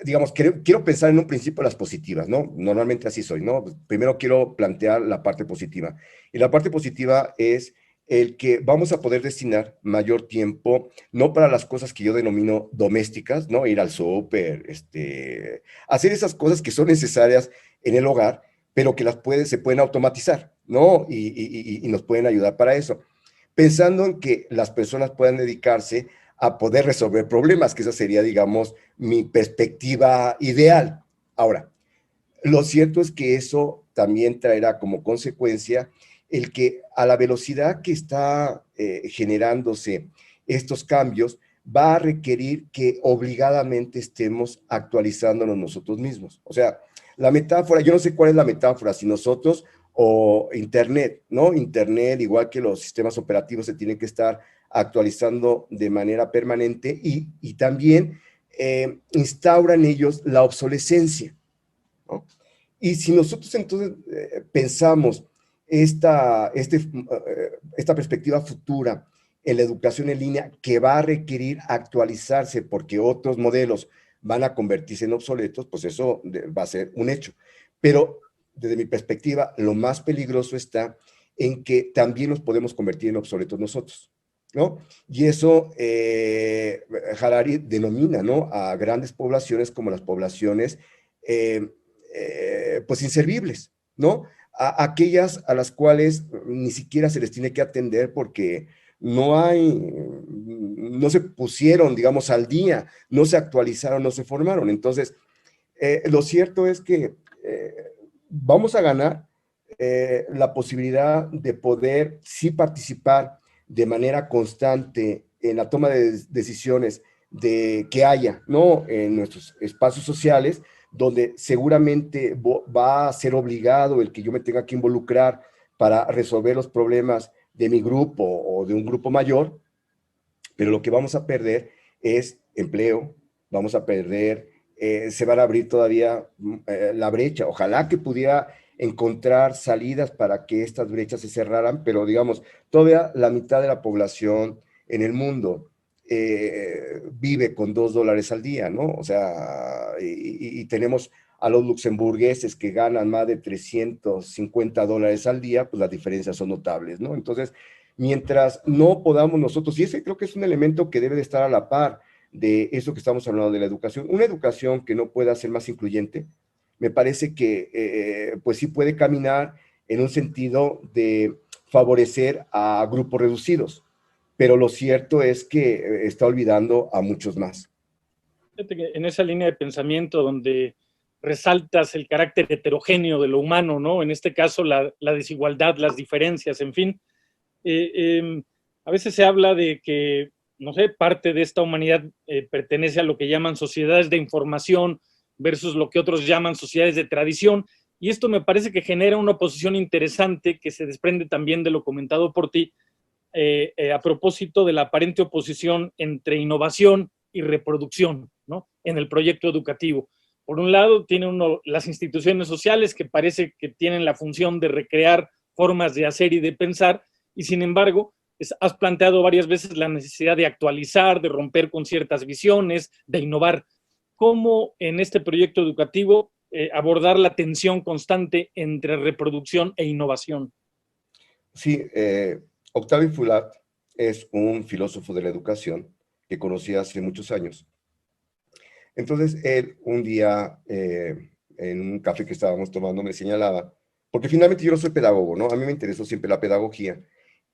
digamos, quiero pensar en un principio las positivas, ¿no? Normalmente así soy, ¿no? Primero quiero plantear la parte positiva. Y la parte positiva es el que vamos a poder destinar mayor tiempo, no para las cosas que yo denomino domésticas, ¿no? Ir al súper, hacer esas cosas que son necesarias en el hogar, pero que se pueden automatizar, ¿no? Y nos pueden ayudar para eso. Pensando en que las personas puedan dedicarse a poder resolver problemas, que esa sería, digamos, mi perspectiva ideal. Ahora, lo cierto es que eso también traerá como consecuencia el que a la velocidad que está generándose estos cambios, va a requerir que obligadamente estemos actualizándonos nosotros mismos. O sea, la metáfora, yo no sé cuál es la metáfora, si nosotros o Internet, ¿no? Internet, igual que los sistemas operativos, se tienen que estar actualizando de manera permanente y también instauran ellos la obsolescencia, ¿no? Y si nosotros entonces pensamos esta perspectiva futura en la educación en línea, que va a requerir actualizarse porque otros modelos van a convertirse en obsoletos, pues eso va a ser un hecho. Pero desde mi perspectiva, lo más peligroso está en que también nos podemos convertir en obsoletos nosotros, ¿no? Y eso Harari denomina, ¿no?, a grandes poblaciones como las poblaciones pues inservibles, ¿no? Aquellas a las cuales ni siquiera se les tiene que atender porque no se pusieron, digamos, al día, no se actualizaron, no se formaron. Entonces, lo cierto es que vamos a ganar la posibilidad de poder sí participar de manera constante en la toma de decisiones que haya, ¿no?, en nuestros espacios sociales, donde seguramente va a ser obligado el que yo me tenga que involucrar para resolver los problemas de mi grupo o de un grupo mayor, pero lo que vamos a perder es empleo, vamos a perder, se van a abrir todavía la brecha. Ojalá que pudiera encontrar salidas para que estas brechas se cerraran, pero digamos, todavía la mitad de la población en el mundo vive con $2 al día, ¿no? O sea, y tenemos a los luxemburgueses que ganan más de $350 al día, pues las diferencias son notables, ¿no? Entonces, mientras no podamos nosotros, y ese creo que es un elemento que debe de estar a la par de eso que estamos hablando de la educación, una educación que no pueda ser más incluyente, me parece que pues sí puede caminar en un sentido de favorecer a grupos reducidos, pero lo cierto es que está olvidando a muchos más. Fíjate que en esa línea de pensamiento donde resaltas el carácter heterogéneo de lo humano, ¿no? En este caso la desigualdad, las diferencias, en fin. A veces se habla de que, no sé, parte de esta humanidad pertenece a lo que llaman sociedades de información versus lo que otros llaman sociedades de tradición, y esto me parece que genera una oposición interesante que se desprende también de lo comentado por ti, a propósito de la aparente oposición entre innovación y reproducción, ¿no?, en el proyecto educativo. Por un lado, tiene las instituciones sociales que parece que tienen la función de recrear formas de hacer y de pensar, y sin embargo, has planteado varias veces la necesidad de actualizar, de romper con ciertas visiones, de innovar. ¿Cómo en este proyecto educativo abordar la tensión constante entre reproducción e innovación? Sí, Octavio Fulat es un filósofo de la educación que conocí hace muchos años. Entonces, él un día, en un café que estábamos tomando, me señalaba, porque finalmente yo no soy pedagogo, ¿no? A mí me interesó siempre la pedagogía.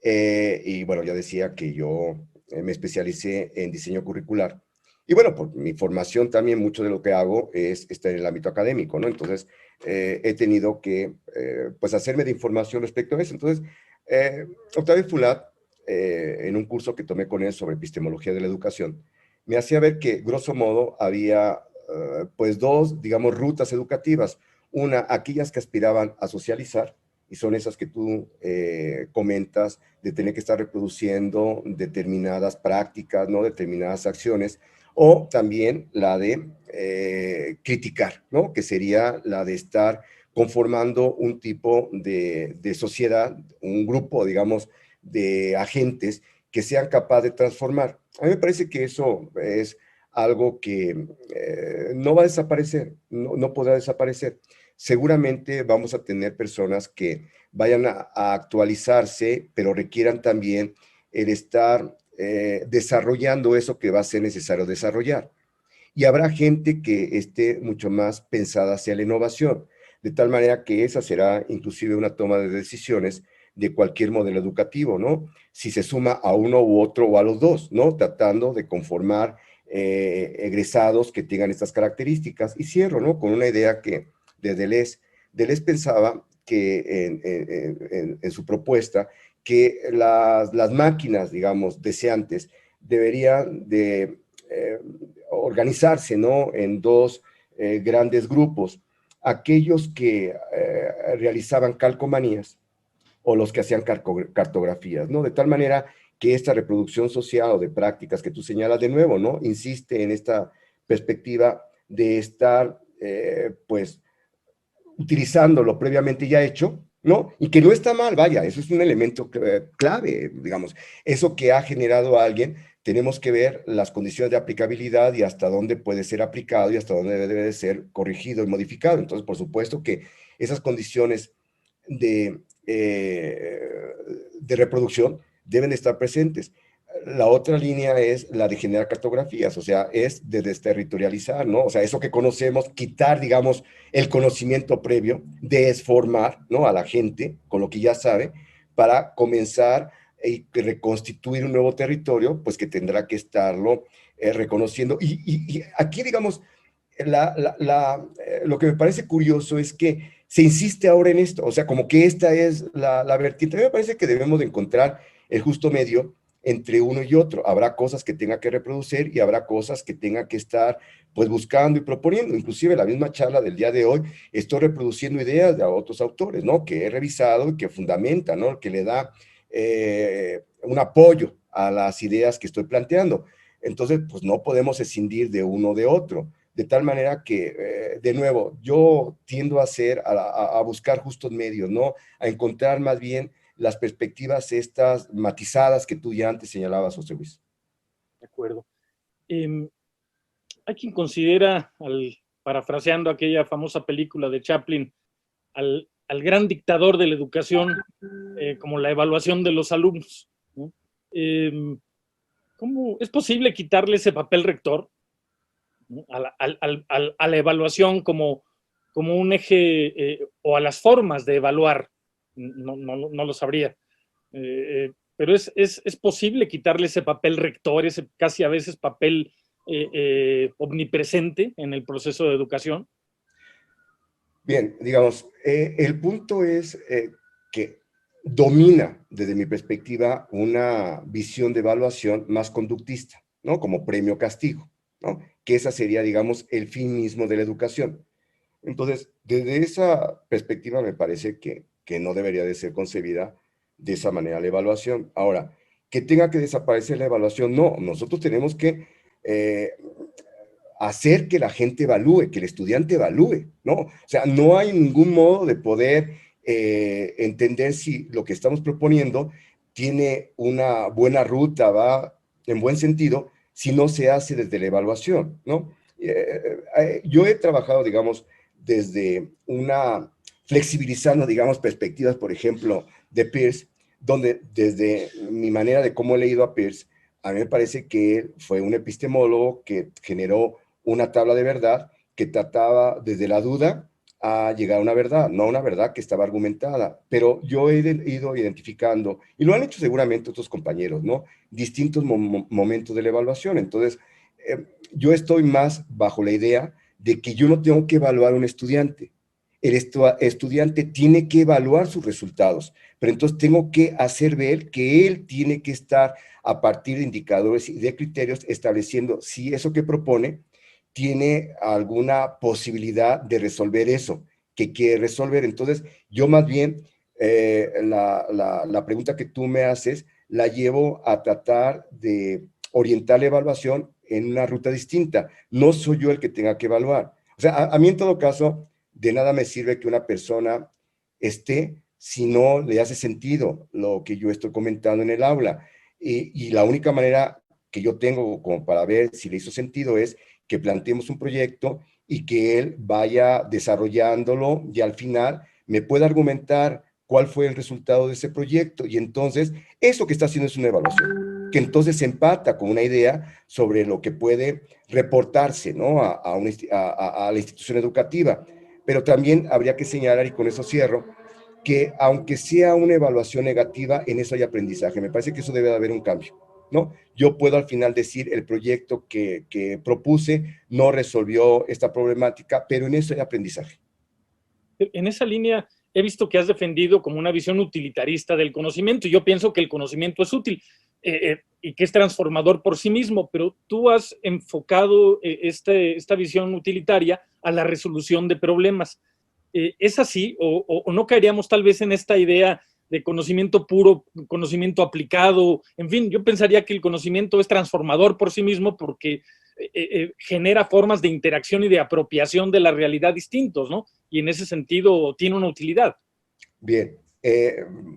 Y bueno, ya decía que yo me especialicé en diseño curricular. Y bueno, por mi formación también, mucho de lo que hago es estar en el ámbito académico, ¿no? Entonces, he tenido que, pues, hacerme de información respecto a eso. Entonces, Octavio Fulat, en un curso que tomé con él sobre epistemología de la educación, me hacía ver que, grosso modo, había, pues, dos, digamos, rutas educativas. Una, aquellas que aspiraban a socializar, y son esas que tú comentas, de tener que estar reproduciendo determinadas prácticas, ¿no? Determinadas acciones, o también la de criticar, ¿no? Que sería la de estar conformando un tipo de sociedad, un grupo, digamos, de agentes que sean capaces de transformar. A mí me parece que eso es algo que no va a desaparecer, no podrá desaparecer. Seguramente vamos a tener personas que vayan a actualizarse, pero requieran también el estar desarrollando eso que va a ser necesario desarrollar. Y habrá gente que esté mucho más pensada hacia la innovación, de tal manera que esa será inclusive una toma de decisiones de cualquier modelo educativo, ¿no? Si se suma a uno u otro o a los dos, ¿no? Tratando de conformar egresados que tengan estas características. Y cierro, ¿no? Con una idea que de Deleuze pensaba que en su propuesta, que las máquinas, digamos, deseantes, deberían de organizarse, ¿no? En dos grandes grupos. Aquellos que realizaban calcomanías o los que hacían cartografías, ¿no? De tal manera que esta reproducción social o de prácticas que tú señalas de nuevo, ¿no? Insiste en esta perspectiva de estar, pues, utilizando lo previamente ya hecho, ¿no? Y que no está mal, vaya, eso es un elemento clave, digamos. Eso que ha generado a alguien, tenemos que ver las condiciones de aplicabilidad y hasta dónde puede ser aplicado y hasta dónde debe de ser corregido y modificado. Entonces, por supuesto que esas condiciones de reproducción deben estar presentes. La otra línea es la de generar cartografías, o sea, es de desterritorializar, ¿no? O sea, eso que conocemos, quitar, digamos, el conocimiento previo, desformar, ¿no? A la gente con lo que ya sabe, para comenzar y reconstituir un nuevo territorio, pues que tendrá que estarlo reconociendo. Y aquí, digamos, lo que me parece curioso es que se insiste ahora en esto, o sea, como que esta es la vertiente. A mí me parece que debemos de encontrar el justo medio entre uno y otro. Habrá cosas que tenga que reproducir y habrá cosas que tenga que estar pues buscando y proponiendo. Inclusive la misma charla del día de hoy, estoy reproduciendo ideas de otros autores, ¿no? Que he revisado y que fundamenta, ¿no? Que le da un apoyo a las ideas que estoy planteando. Entonces, pues no podemos escindir de uno o de otro. De tal manera que, de nuevo, yo tiendo a buscar justos medios, ¿no? A encontrar más bien las perspectivas estas matizadas que tú ya antes señalabas, José Luis. De acuerdo. Hay quien considera, parafraseando aquella famosa película de Chaplin, al gran dictador de la educación como la evaluación de los alumnos, ¿no? ¿Cómo es posible quitarle ese papel rector, ¿no? a la evaluación como un eje o a las formas de evaluar? No lo sabría. Pero es posible quitarle ese papel rector, ese casi a veces papel omnipresente en el proceso de educación. Bien, digamos, el punto es que domina, desde mi perspectiva, una visión de evaluación más conductista, ¿no? Como premio-castigo, ¿no? Que esa sería, digamos, el fin mismo de la educación. Entonces, desde esa perspectiva me parece que no debería de ser concebida de esa manera la evaluación. Ahora, que tenga que desaparecer la evaluación, no. Nosotros tenemos que hacer que la gente evalúe, que el estudiante evalúe, ¿no? O sea, no hay ningún modo de poder entender si lo que estamos proponiendo tiene una buena ruta, va en buen sentido, si no se hace desde la evaluación, ¿no? Yo he trabajado, digamos, desde flexibilizando, digamos, perspectivas, por ejemplo, de Peirce, donde desde mi manera de cómo he leído a Peirce, a mí me parece que él fue un epistemólogo que generó una tabla de verdad que trataba desde la duda a llegar a una verdad, no una verdad que estaba argumentada, pero yo he ido identificando, y lo han hecho seguramente otros compañeros, ¿no? Distintos momentos de la evaluación. Entonces, yo estoy más bajo la idea de que yo no tengo que evaluar a un estudiante. El estudiante tiene que evaluar sus resultados, pero entonces tengo que hacer ver que él tiene que estar a partir de indicadores y de criterios estableciendo si eso que propone tiene alguna posibilidad de resolver eso que quiere resolver. Entonces, yo más bien la pregunta que tú me haces la llevo a tratar de orientar la evaluación en una ruta distinta. No soy yo el que tenga que evaluar. O sea, a mí en todo caso, de nada me sirve que una persona esté si no le hace sentido lo que yo estoy comentando en el aula. Y la única manera que yo tengo como para ver si le hizo sentido es que planteemos un proyecto y que él vaya desarrollándolo y al final me pueda argumentar cuál fue el resultado de ese proyecto. Y entonces, eso que está haciendo es una evaluación, que entonces se empata con una idea sobre lo que puede reportarse, ¿no? a la institución educativa. Pero también habría que señalar, y con eso cierro, que aunque sea una evaluación negativa, en eso hay aprendizaje. Me parece que eso debe de haber un cambio, ¿no? Yo puedo al final decir, el proyecto que propuse no resolvió esta problemática, pero en eso hay aprendizaje. En esa línea he visto que has defendido como una visión utilitarista del conocimiento, y yo pienso que el conocimiento es útil y que es transformador por sí mismo, pero tú has enfocado esta visión utilitaria a la resolución de problemas. ¿Es así o no caeríamos tal vez en esta idea de conocimiento puro, conocimiento aplicado? En fin, yo pensaría que el conocimiento es transformador por sí mismo porque genera formas de interacción y de apropiación de la realidad distintos, ¿no? Y en ese sentido tiene una utilidad. Bien,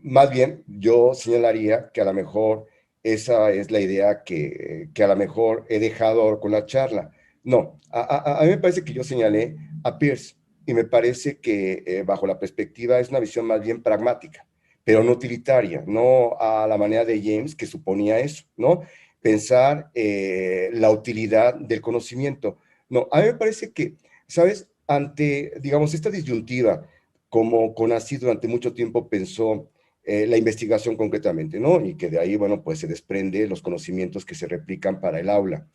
más bien yo señalaría que a lo mejor esa es la idea que a lo mejor he dejado con la charla. No, a mí me parece que yo señalé a Peirce y me parece que bajo la perspectiva es una visión más bien pragmática, pero no utilitaria, no a la manera de James, que suponía eso, ¿no? Pensar la utilidad del conocimiento. No, a mí me parece que, ¿sabes? Ante, digamos, esta disyuntiva, como CONACYT durante mucho tiempo pensó la investigación concretamente, ¿no? Y que de ahí, bueno, pues se desprende los conocimientos que se replican para el aula.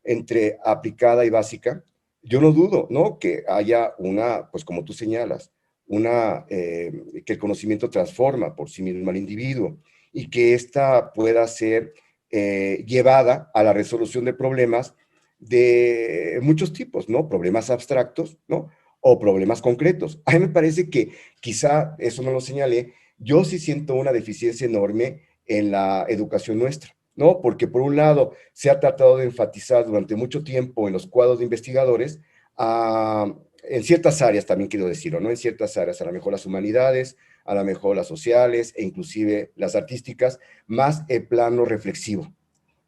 Entre aplicada y básica, yo no dudo, ¿no? Que haya una, pues como tú señalas, que el conocimiento transforma por sí mismo al individuo y que ésta pueda ser llevada a la resolución de problemas de muchos tipos, ¿no? Problemas abstractos, ¿no? O problemas concretos. A mí me parece que quizá, eso no lo señalé, yo sí siento una deficiencia enorme en la educación nuestra, ¿no? Porque por un lado se ha tratado de enfatizar durante mucho tiempo en los cuadros de investigadores, en ciertas áreas también quiero decirlo, ¿no? En ciertas áreas, a lo mejor las humanidades, a lo mejor las sociales e inclusive las artísticas, más el plano reflexivo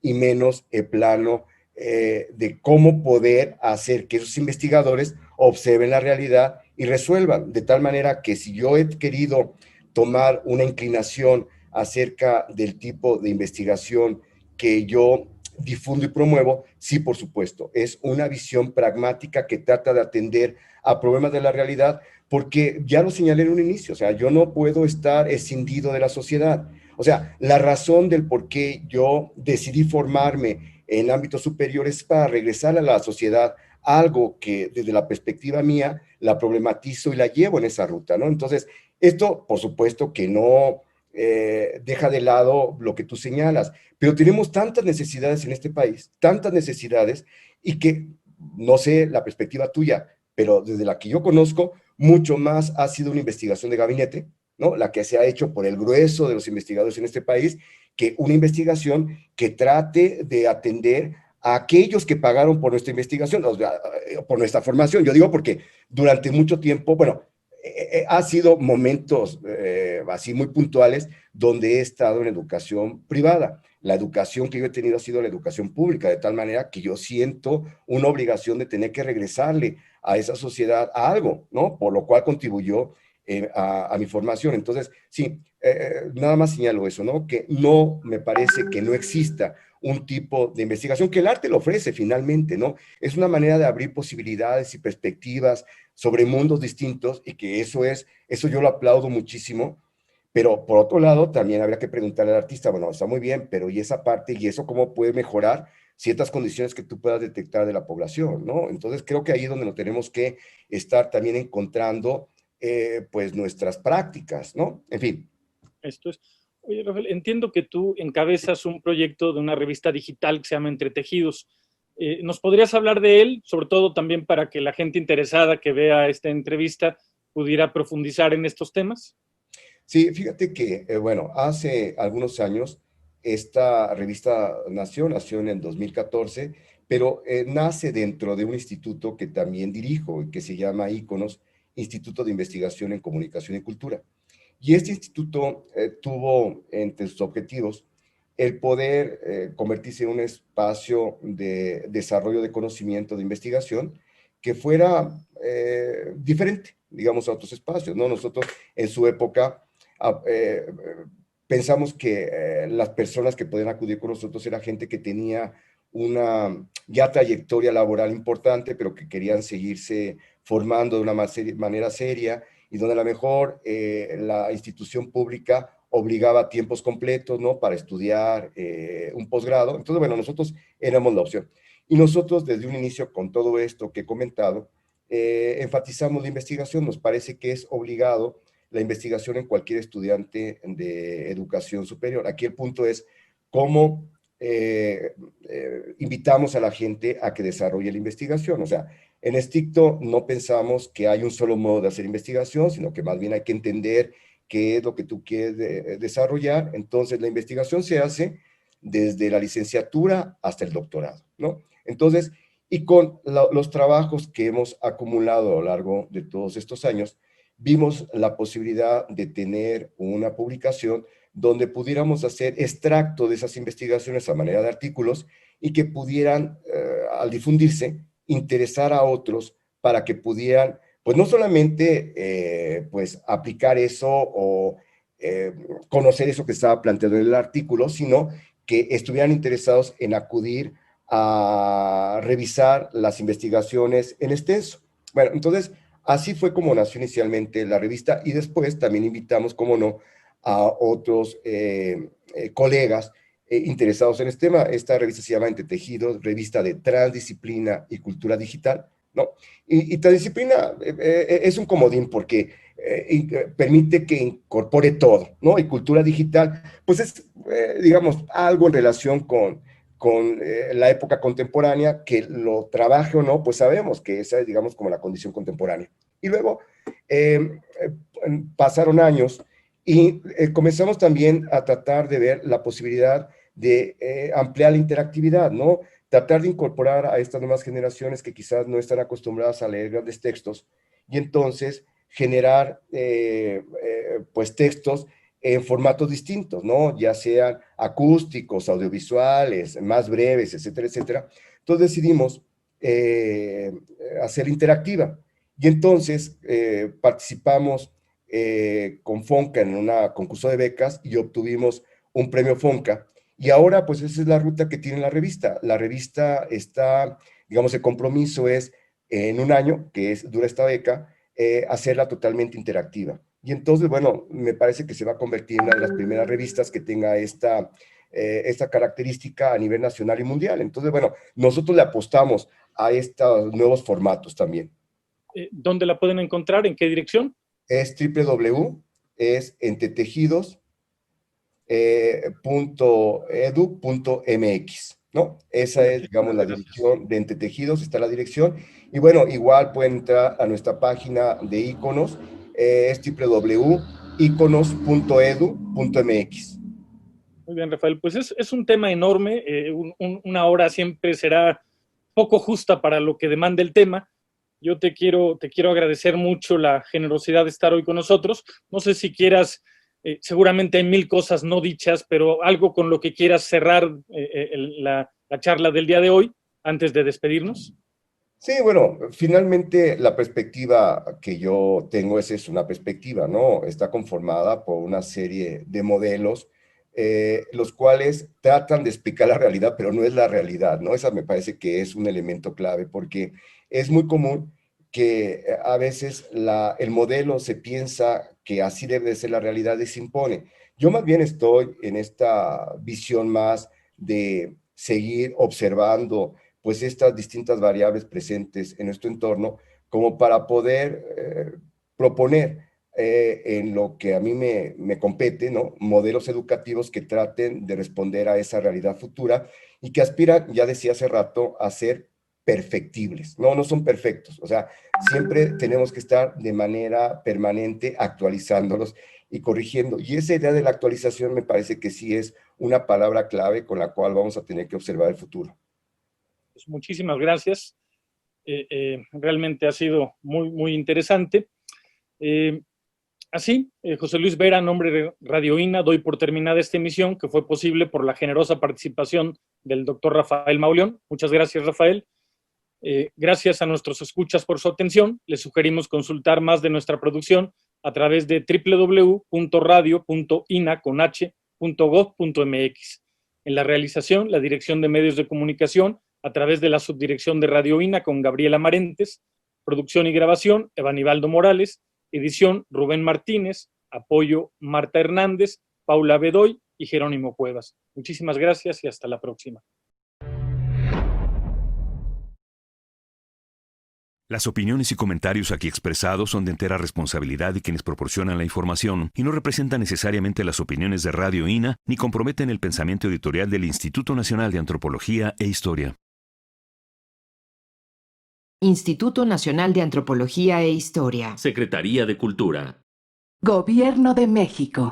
y menos el plano de cómo poder hacer que esos investigadores observen la realidad y resuelvan, de tal manera que si yo he querido tomar una inclinación acerca del tipo de investigación que yo difundo y promuevo, sí, por supuesto, es una visión pragmática que trata de atender a problemas de la realidad, porque ya lo señalé en un inicio, o sea, yo no puedo estar escindido de la sociedad. O sea, la razón del por qué yo decidí formarme en ámbitos superiores para regresar a la sociedad, algo que desde la perspectiva mía la problematizo y la llevo en esa ruta, ¿no? Entonces, esto, por supuesto, que no deja de lado lo que tú señalas, pero tenemos tantas necesidades en este país, tantas necesidades, y que, no sé la perspectiva tuya, pero desde la que yo conozco, mucho más ha sido una investigación de gabinete, ¿no? La que se ha hecho por el grueso de los investigadores en este país, que una investigación que trate de atender a aquellos que pagaron por nuestra investigación, por nuestra formación. Yo digo porque durante mucho tiempo, bueno, ha sido momentos así muy puntuales donde he estado en educación privada. La educación que yo he tenido ha sido la educación pública, de tal manera que yo siento una obligación de tener que regresarle a esa sociedad a algo, ¿no? Por lo cual contribuyó a mi formación. Entonces, sí, nada más señalo eso, ¿no? Que no me parece que no exista un tipo de investigación que el arte lo ofrece finalmente, ¿no? Es una manera de abrir posibilidades y perspectivas sobre mundos distintos y que eso yo lo aplaudo muchísimo, pero por otro lado también habría que preguntarle al artista, bueno, está muy bien, pero ¿y esa parte y eso cómo puede mejorar ciertas condiciones que tú puedas detectar de la población, ¿no? Entonces creo que ahí es donde nos tenemos que estar también encontrando pues nuestras prácticas, ¿no? En fin. Esto es. Oye, Rafael, entiendo que tú encabezas un proyecto de una revista digital que se llama Entretejidos. ¿Nos podrías hablar de él? Sobre todo también para que la gente interesada que vea esta entrevista pudiera profundizar en estos temas. Sí, fíjate que, bueno, hace algunos años esta revista nació en el 2014, pero nace dentro de un instituto que también dirijo y que se llama ICONOS, Instituto de Investigación en Comunicación y Cultura. Y este instituto tuvo entre sus objetivos el poder convertirse en un espacio de desarrollo de conocimiento, de investigación, que fuera diferente, digamos, a otros espacios, ¿no? Nosotros en su época a- eh, pensamos que las personas que podían acudir con nosotros era gente que tenía una ya trayectoria laboral importante, pero que querían seguirse formando de una manera seria y donde a lo mejor la institución pública obligaba a tiempos completos, ¿no? Para estudiar un posgrado. Entonces, bueno, nosotros éramos la opción. Y nosotros desde un inicio con todo esto que he comentado, enfatizamos la investigación. Nos parece que es obligado la investigación en cualquier estudiante de educación superior. Aquí el punto es cómo invitamos a la gente a que desarrolle la investigación. O sea, en estricto no pensamos que hay un solo modo de hacer investigación, sino que más bien hay que entender qué es lo que tú quieres desarrollar. Entonces, la investigación se hace desde la licenciatura hasta el doctorado, ¿no? Entonces, y con los trabajos que hemos acumulado a lo largo de todos estos años, vimos la posibilidad de tener una publicación donde pudiéramos hacer extracto de esas investigaciones a manera de artículos y que pudieran, al difundirse, interesar a otros para que pudieran, pues no solamente, pues aplicar eso o conocer eso que estaba planteado en el artículo, sino que estuvieran interesados en acudir a revisar las investigaciones en extenso. Bueno, entonces, así fue como nació inicialmente la revista y después también invitamos, como no, a otros colegas interesados en este tema. Esta revista se llama Entre Tejidos, revista de transdisciplina y cultura digital, ¿no? Y transdisciplina es un comodín porque permite que incorpore todo, ¿no? Y cultura digital, pues es, digamos, algo en relación con la época contemporánea, que lo trabaje o no, pues sabemos que esa es, digamos, como la condición contemporánea. Y luego pasaron años y comenzamos también a tratar de ver la posibilidad de ampliar la interactividad, ¿no? Tratar de incorporar a estas nuevas generaciones que quizás no están acostumbradas a leer grandes textos y entonces generar pues textos en formatos distintos, ¿no? Ya sean acústicos, audiovisuales, más breves, etcétera, etcétera. Entonces decidimos hacer interactiva. Y entonces participamos con Fonca en un concurso de becas y obtuvimos un premio Fonca. Y ahora, pues esa es la ruta que tiene la revista. La revista está, digamos, el compromiso es en un año, que dura esta beca, hacerla totalmente interactiva. Y entonces, bueno, me parece que se va a convertir en una de las primeras revistas que tenga esta característica a nivel nacional y mundial. Entonces, bueno, nosotros le apostamos a estos nuevos formatos también. ¿Dónde la pueden encontrar? ¿En qué dirección? Es entretejidos.edu.mx, ¿no? Esa es, digamos, la dirección de Entretejidos, está la dirección. Y bueno, igual pueden entrar a nuestra página de Iconos, es www.iconos.edu.mx. Muy bien, Rafael. Pues es un tema enorme. Una hora siempre será poco justa para lo que demanda el tema. Yo te quiero agradecer mucho la generosidad de estar hoy con nosotros. No sé si quieras, seguramente hay mil cosas no dichas, pero algo con lo que quieras cerrar la charla del día de hoy antes de despedirnos. Sí, bueno, finalmente la perspectiva que yo tengo es una perspectiva, ¿no? Está conformada por una serie de modelos, los cuales tratan de explicar la realidad, pero no es la realidad, ¿no? Esa me parece que es un elemento clave, porque es muy común que a veces el modelo se piensa que así debe de ser la realidad y se impone. Yo más bien estoy en esta visión más de seguir observando pues estas distintas variables presentes en nuestro entorno, como para poder proponer en lo que a mí me compete, ¿no? Modelos educativos que traten de responder a esa realidad futura y que aspiran, ya decía hace rato, a ser perfectibles, no son perfectos, o sea, siempre tenemos que estar de manera permanente actualizándolos y corrigiendo, y esa idea de la actualización me parece que sí es una palabra clave con la cual vamos a tener que observar el futuro. Pues muchísimas gracias, realmente ha sido muy, muy interesante. Así, José Luis Vera, en nombre de Radio INA, doy por terminada esta emisión que fue posible por la generosa participación del doctor Rafael Mauleón. Muchas gracias, Rafael. Gracias a nuestros escuchas por su atención. Les sugerimos consultar más de nuestra producción a través de www.radio.ina.gov.mx. En la realización, la Dirección de Medios de Comunicación, a través de la Subdirección de Radio INA con Gabriela Marentes, producción y grabación, Evanibaldo Morales, edición, Rubén Martínez, apoyo, Marta Hernández, Paula Bedoy y Jerónimo Cuevas. Muchísimas gracias y hasta la próxima. Las opiniones y comentarios aquí expresados son de entera responsabilidad de quienes proporcionan la información y no representan necesariamente las opiniones de Radio INA ni comprometen el pensamiento editorial del Instituto Nacional de Antropología e Historia. Instituto Nacional de Antropología e Historia. Secretaría de Cultura. Gobierno de México.